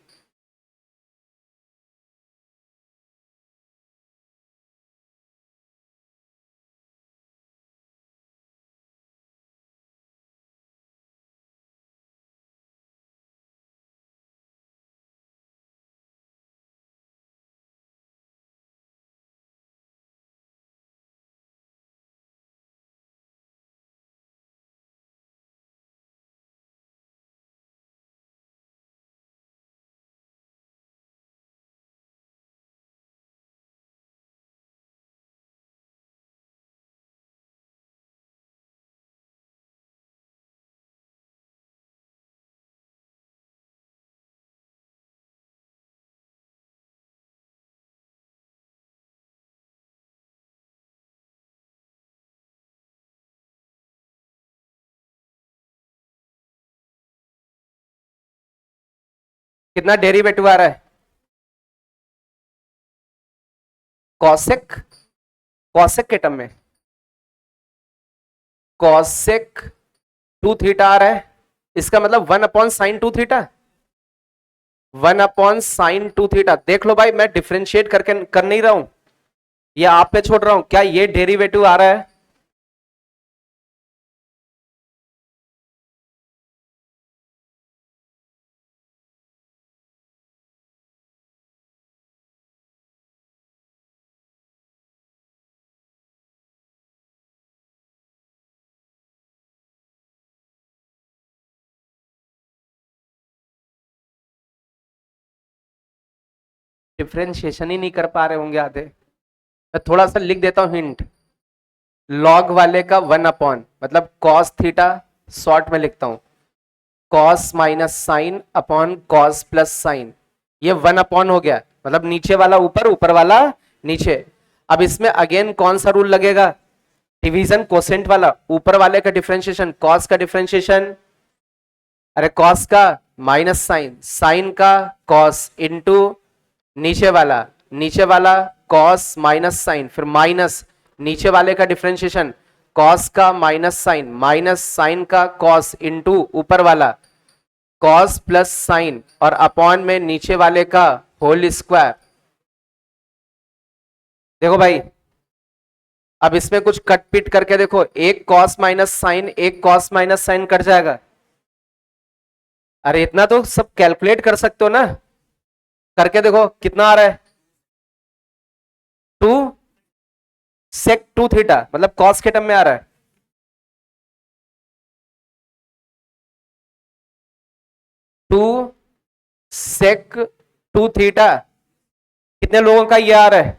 कितना डेरिवेटिव आ रहा है, कॉसेक, कॉसेक के टर्म में कॉसेक 2 थीटा आ रहा है, इसका मतलब 1/sin 2 थीटा, 1/sin 2 थीटा। देख लो भाई मैं डिफरेंशिएट करके कर नहीं रहा हूं, ये आप पे छोड़ रहा हूं, क्या ये डेरिवेटिव आ रहा है, डिफरेंशिएशन ही नहीं कर पा रहे होंगे आधे, मैं थोड़ा सा लिख देता हूं हिंट, लॉग वाले का 1 मतलब कॉस थीटा, शॉर्ट में लिखता हूं cos minus sign upon cos plus sign, ये 1 हो गया, मतलब नीचे वाला ऊपर, ऊपर वाला नीचे। अब इसमें अगेन कौन सा रूल लगेगा, डिवीजन कोसेंट वाला, ऊपर वाले का डिफरेंशिएशन, कॉस का डिफरेंशिएशन, अरे कॉस का माइनस साइन, साइन का कॉस इंटू नीचे वाला कॉस माइनस साइन, फिर माइनस नीचे वाले का डिफरेंशिएशन, कॉस का माइनस साइन का कॉस इंटू ऊपर वाला कॉस प्लस साइन, और अपॉन में नीचे वाले का होल स्क्वायर। देखो भाई अब इसमें कुछ कट पिट करके देखो, एक कॉस माइनस साइन, एक कॉस माइनस साइन कट जाएगा, अरे इतना तो सब कैलकुलेट कर सकते हो ना, करके देखो कितना आ रहा है, 2 sec 2 थीटा, मतलब कॉस के टर्म में आ रहा है, 2 sec 2 थीटा, कितने लोगों का ये आ रहा है,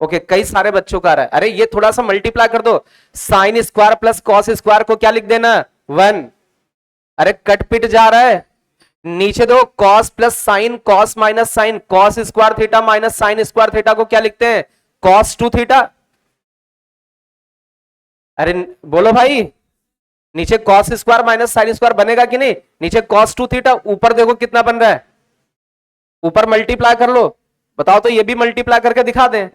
ओके कई सारे बच्चों का आ रहा है, अरे ये थोड़ा सा मल्टीप्लाई कर दो, sine square plus cos square को क्या लिख देना 1, अरे कट पिट जा रहा है, नीचे दो cos plus sine, cos minus sine, cos square theta minus sine square theta को क्या लिखते हैं cos 2 थीटा, अरे बोलो भाई, नीचे cos square minus sine square बनेगा कि नहीं, नीचे cos 2 थीटा, ऊपर देखो कितना बन रहा है, ऊपर मल्टीप्लाई कर लो, बताओ तो ये भी मल्टीप्लाई करके दिखा दें,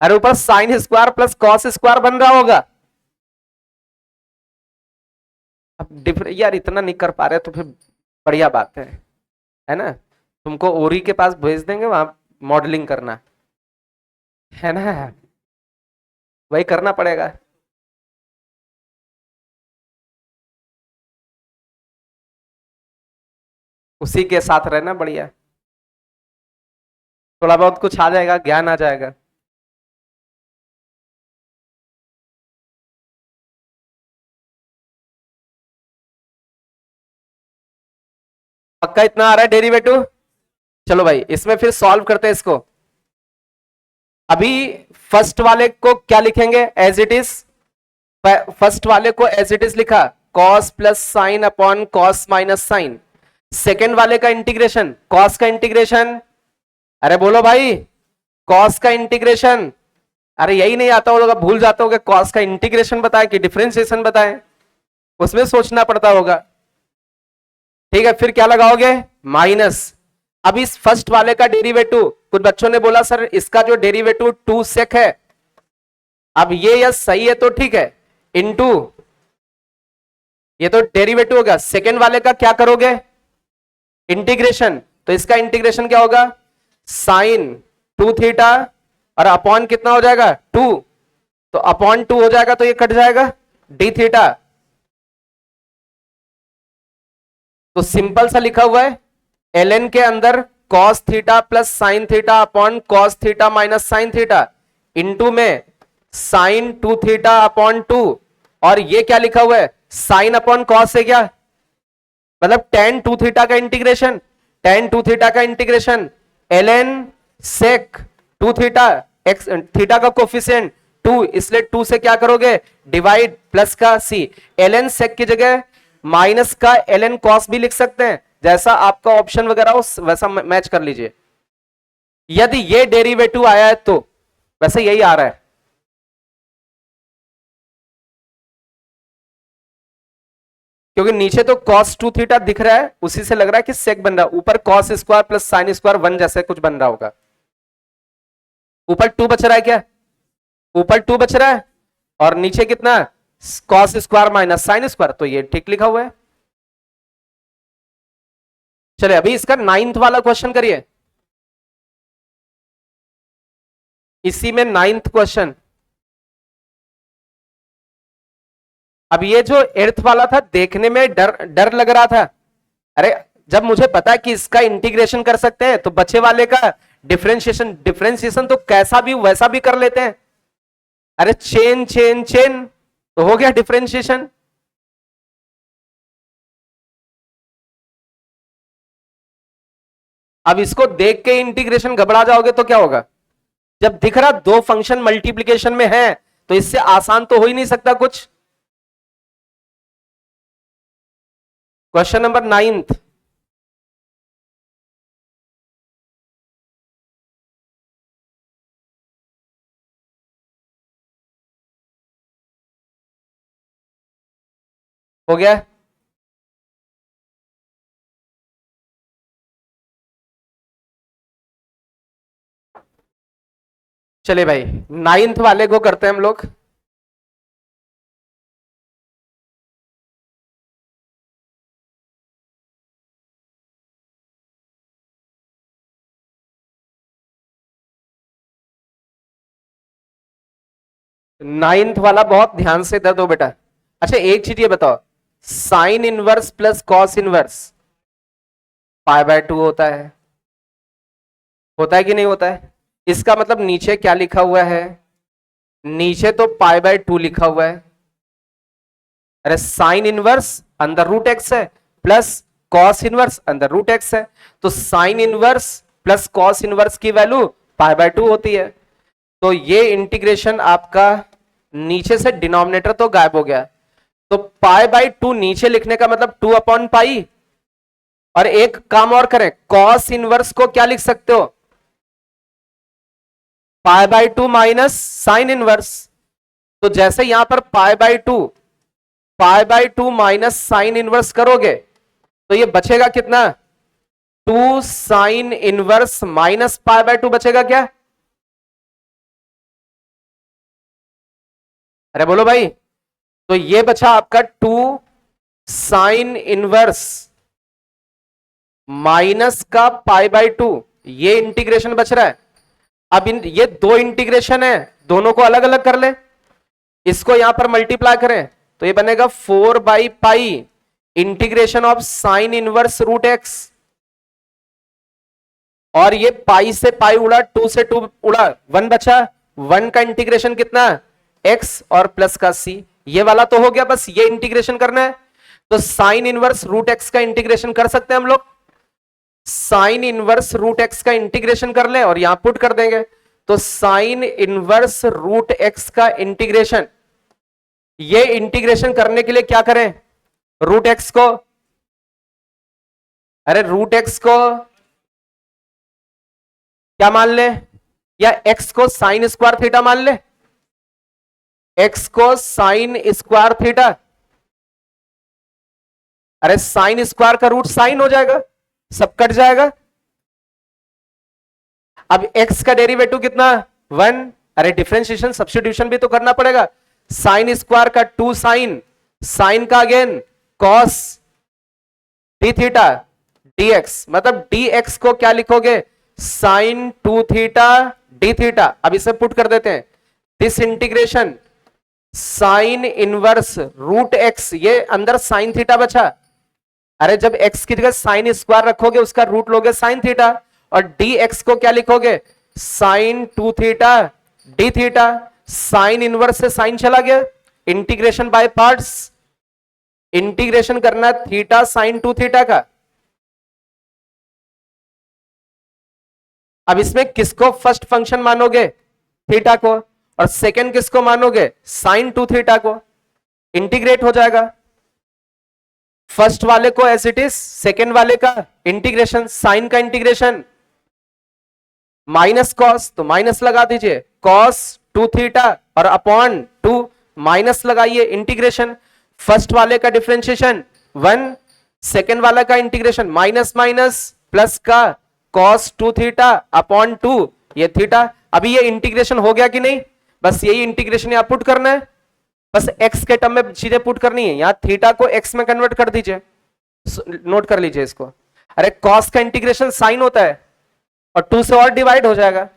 अरे ऊपर sine square plus cos square बन रहा होगा, अब यार इतना नहीं कर पा रहे तो फिर बढ़िया बात है ना, तुमको ओरी के पास भेज देंगे, वहां मॉडलिंग करना है ना, वही करना पड़ेगा। उसी के साथ रहना बढ़िया, थोड़ा बहुत कुछ आ जाएगा, ज्ञान आ जाएगा। पक्का इतना आ रहा है डेरिवेटिव? चलो भाई इसमें फिर सॉल्व करते हैं इसको। अभी फर्स्ट वाले को क्या लिखेंगे, एज इट इज। फर्स्ट वाले को एज इट इज लिखा, cos plus sine upon cos minus sine. Second वाले का इंटीग्रेशन, कॉस का इंटीग्रेशन, अरे बोलो भाई, कॉस का इंटीग्रेशन। अरे यही नहीं आता होगा, भूल जाते होगे, कॉस का इंटीग्रेशन बताए कि डिफरेंशिएशन बताए, उसमें सोचना पड़ता होगा। ठीक है, फिर क्या लगाओगे, माइनस। अब इस फर्स्ट वाले का डेरिवेटिव, कुछ बच्चों ने बोला सर इसका जो डेरिवेटिव 2 सेक है, अब ये यस सही है तो ठीक है, इनटू ये तो डेरिवेटिव होगा, सेकेंड वाले का क्या करोगे, इंटीग्रेशन। तो इसका इंटीग्रेशन क्या होगा, साइन 2 थीटा और अपॉन कितना हो जाएगा 2, तो अपॉन 2 हो जाएगा तो ये कट जाएगा डी थीटा। तो सिंपल सा लिखा हुआ है, ln के अंदर cos theta plus sine theta upon cos theta minus sine theta, into में साइन 2 थीटा अपॉन 2, और ये क्या लिखा हुआ है, साइन अपॉन कॉस है क्या, मतलब tan 2 थीटा का इंटीग्रेशन, tan 2 थीटा का integration ln sec 2 theta, x theta का कोफिशिएंट 2, इसलिए 2 से क्या करोगे डिवाइड, प्लस का c, ln sec की जगह माइनस का ln cos भी लिख सकते हैं, जैसा आपका ऑप्शन वगैरह उस वैसा मैच कर लीजिए। यदि ये डेरिवेटिव आया है तो वैसे यही आ रहा है, क्योंकि नीचे तो cos 2 थीटा दिख रहा है, उसी से लग रहा है कि सेक बन रहा है, ऊपर cos square plus sine square 1 जैसे कुछ बन रहा होगा। ऊपर 2 बच रहा है क्या, ऊपर 2 बच रहा है, और नीचे कितना, cos square minus sine square, तो ये ठीक लिखा हुआ है। चले अभी इसका 9th वाला क्वेश्चन करिए, इसी में 9th क्वेश्चन। अब ये जो एर्थ वाला था देखने में डर डर लग रहा था, अरे जब मुझे पता है कि इसका इंटीग्रेशन कर सकते हैं तो बच्चे वाले का डिफरेंशिएशन, डिफरेंशिएशन तो कैसा भी वैसा भी कर लेते हैं, अरे चेन चेन चेन तो हो गया डिफरेंशिएशन। अब इसको देख के इंटीग्रेशन घबरा जाओगे तो क्या होगा, जब दिख रहा दो फंक्शन मल्टीप्लीकेशन में है तो इससे आसान तो हो ही नहीं सकता कुछ। क्वेश्चन नंबर 9th, हो गया। चले भाई 9th वाले को करते हैं हम लोग। नाइन्थ वाला बहुत ध्यान से दे दो बेटा। अच्छा एक चीज ये बताओ, sine inverse plus cos inverse π/2 होता है कि नहीं होता है, इसका मतलब नीचे क्या लिखा हुआ है, नीचे तो π/2 लिखा हुआ है, अरे sine inverse under root X है plus cos inverse under root X है, तो sine inverse plus cos inverse की वैल्यू π/2 होती है। तो ये इंटीग्रेशन आपका नीचे से डिनोमिनेटर तो गायब हो गया, तो π/2 नीचे लिखने का मतलब 2/π, और एक काम और करें, कॉस इनवर्स को क्या लिख सकते हो, π/2 माइनस साइन इनवर्स। तो जैसे यहां पर π/2 माइनस साइन इनवर्स करोगे तो ये बचेगा कितना, 2 साइन इनवर्स माइनस π/2 बचेगा क्या, अरे बोलो भाई। तो ये बचा आपका 2 साइन इनवर्स माइनस का π/2, ये इंटीग्रेशन बच रहा है। अब ये दो इंटीग्रेशन है, दोनों को अलग अलग कर ले, इसको यहां पर मल्टीप्लाई करें तो ये बनेगा 4/π integration of sine inverse root X, और ये पाई से पाई उड़ा, 2 से 2 उड़ा, 1 बचा, 1 का इंटीग्रेशन कितना, x और प्लस का c, ये वाला तो हो गया, बस ये इंटीग्रेशन करना है। तो साइन इनवर्स रूट एक्स का इंटीग्रेशन कर सकते हैं हम लोग, साइन इनवर्स रूट एक्स का इंटीग्रेशन कर ले और यहां पुट कर देंगे, तो साइन इनवर्स रूट एक्स का इंटीग्रेशन, ये इंटीग्रेशन करने के लिए क्या करें, रूट एक्स को, अरे रूट एक्स को क्या मान ले, या एक्स को साइन स्क्वायर थीटा मान ले, एक्स को साइन स्क्वायर थीटा, अरे साइन स्क्वायर का रूट साइन हो जाएगा, सब कट जाएगा। अब x का डेरिवेटिव कितना, 1, अरे डिफरेंशिएशन सब्स्टिट्यूशन भी तो करना पड़ेगा, साइन स्क्वायर का 2 साइन, साइन का again cos D theta dx, मतलब dx को क्या लिखोगे, साइन 2 थीटा डी थीटा। अब इसे पुट कर देते हैं, this integration sine inverse root X, ये अंदर साइन थीटा बचा, अरे जब x की जगह साइन स्क्वायर रखोगे उसका रूट लोगे साइन थीटा, और dx को क्या लिखोगे, sine 2 theta D theta, sine inverse से साइन चला गया, इंटीग्रेशन बाय पार्ट्स, इंटीग्रेशन करना थीटा साइन 2 थीटा का। अब इसमें किसको फर्स्ट फंक्शन मानोगे, थीटा को, और सेकंड किसको मानोगे, साइन 2 थीटा को, इंटीग्रेट हो जाएगा, फर्स्ट वाले को एज इट इज, सेकेंड वाले का इंटीग्रेशन, साइन का इंटीग्रेशन माइनस कॉस, तो माइनस लगा दीजिए, कॉस 2 थीटा और अपॉन 2 माइनस लगाइए, इंटीग्रेशन, फर्स्ट वाले का डिफरेंशिएशन 1, सेकेंड वाला का इंटीग्रेशन माइनस माइनस प्लस का कॉस 2 थीटा अपॉन 2, ये थीटा। अभी ये इंटीग्रेशन हो गया कि नहीं, बस यही इंटीग्रेशन यहां पुट करना है, बस x के टर्म में चीजें पुट करनी है, यहां थीटा को x में कन्वर्ट कर दीजिए, नोट कर लीजिए इसको, अरे cos का इंटीग्रेशन साइन होता है और 2 से और डिवाइड हो जाएगा,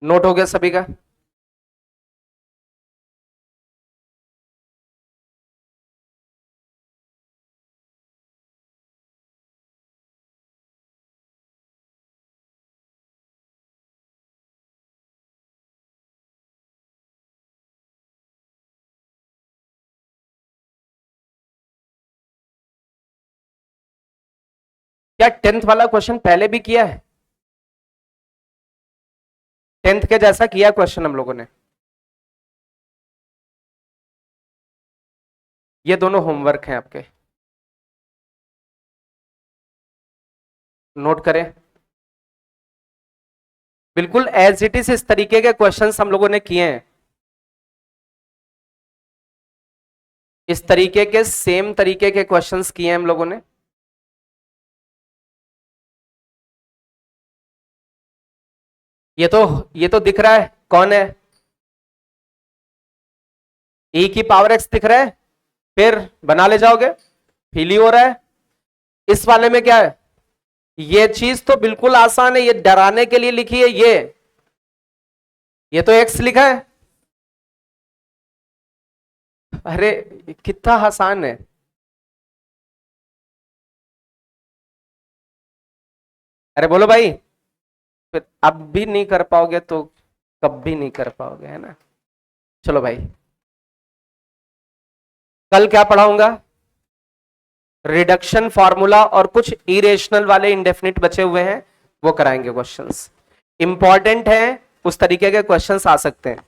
नोट हो गया सभी का। क्या 10th वाला क्वेश्चन पहले भी किया है, 10th के जैसा किया क्वेश्चन हम लोगों ने, ये दोनों होमवर्क हैं आपके, नोट करें, बिल्कुल एज इट इज इस तरीके के क्वेश्चंस हम लोगों ने किए हैं, इस तरीके के सेम तरीके के क्वेश्चंस किए हैं हम लोगों ने। ये तो दिख रहा है कौन है, e की पावर x दिख रहा है, फिर बना ले जाओगे, फील ही हो रहा है। इस वाले में क्या है, ये चीज तो बिल्कुल आसान है, ये डराने के लिए लिखी है, ये तो x लिखा है, अरे कितना आसान है। अरे बोलो भाई, फिर अब भी नहीं कर पाओगे तो कब भी नहीं कर पाओगे, है ना। चलो भाई, कल क्या पढ़ाऊंगा, रिडक्शन फॉर्मूला और कुछ इरेशनल वाले इंडेफिनिट बचे हुए हैं, वो कराएंगे क्वेश्चंस। इंपॉर्टेंट है, उस तरीके के क्वेश्चंस आ सकते हैं।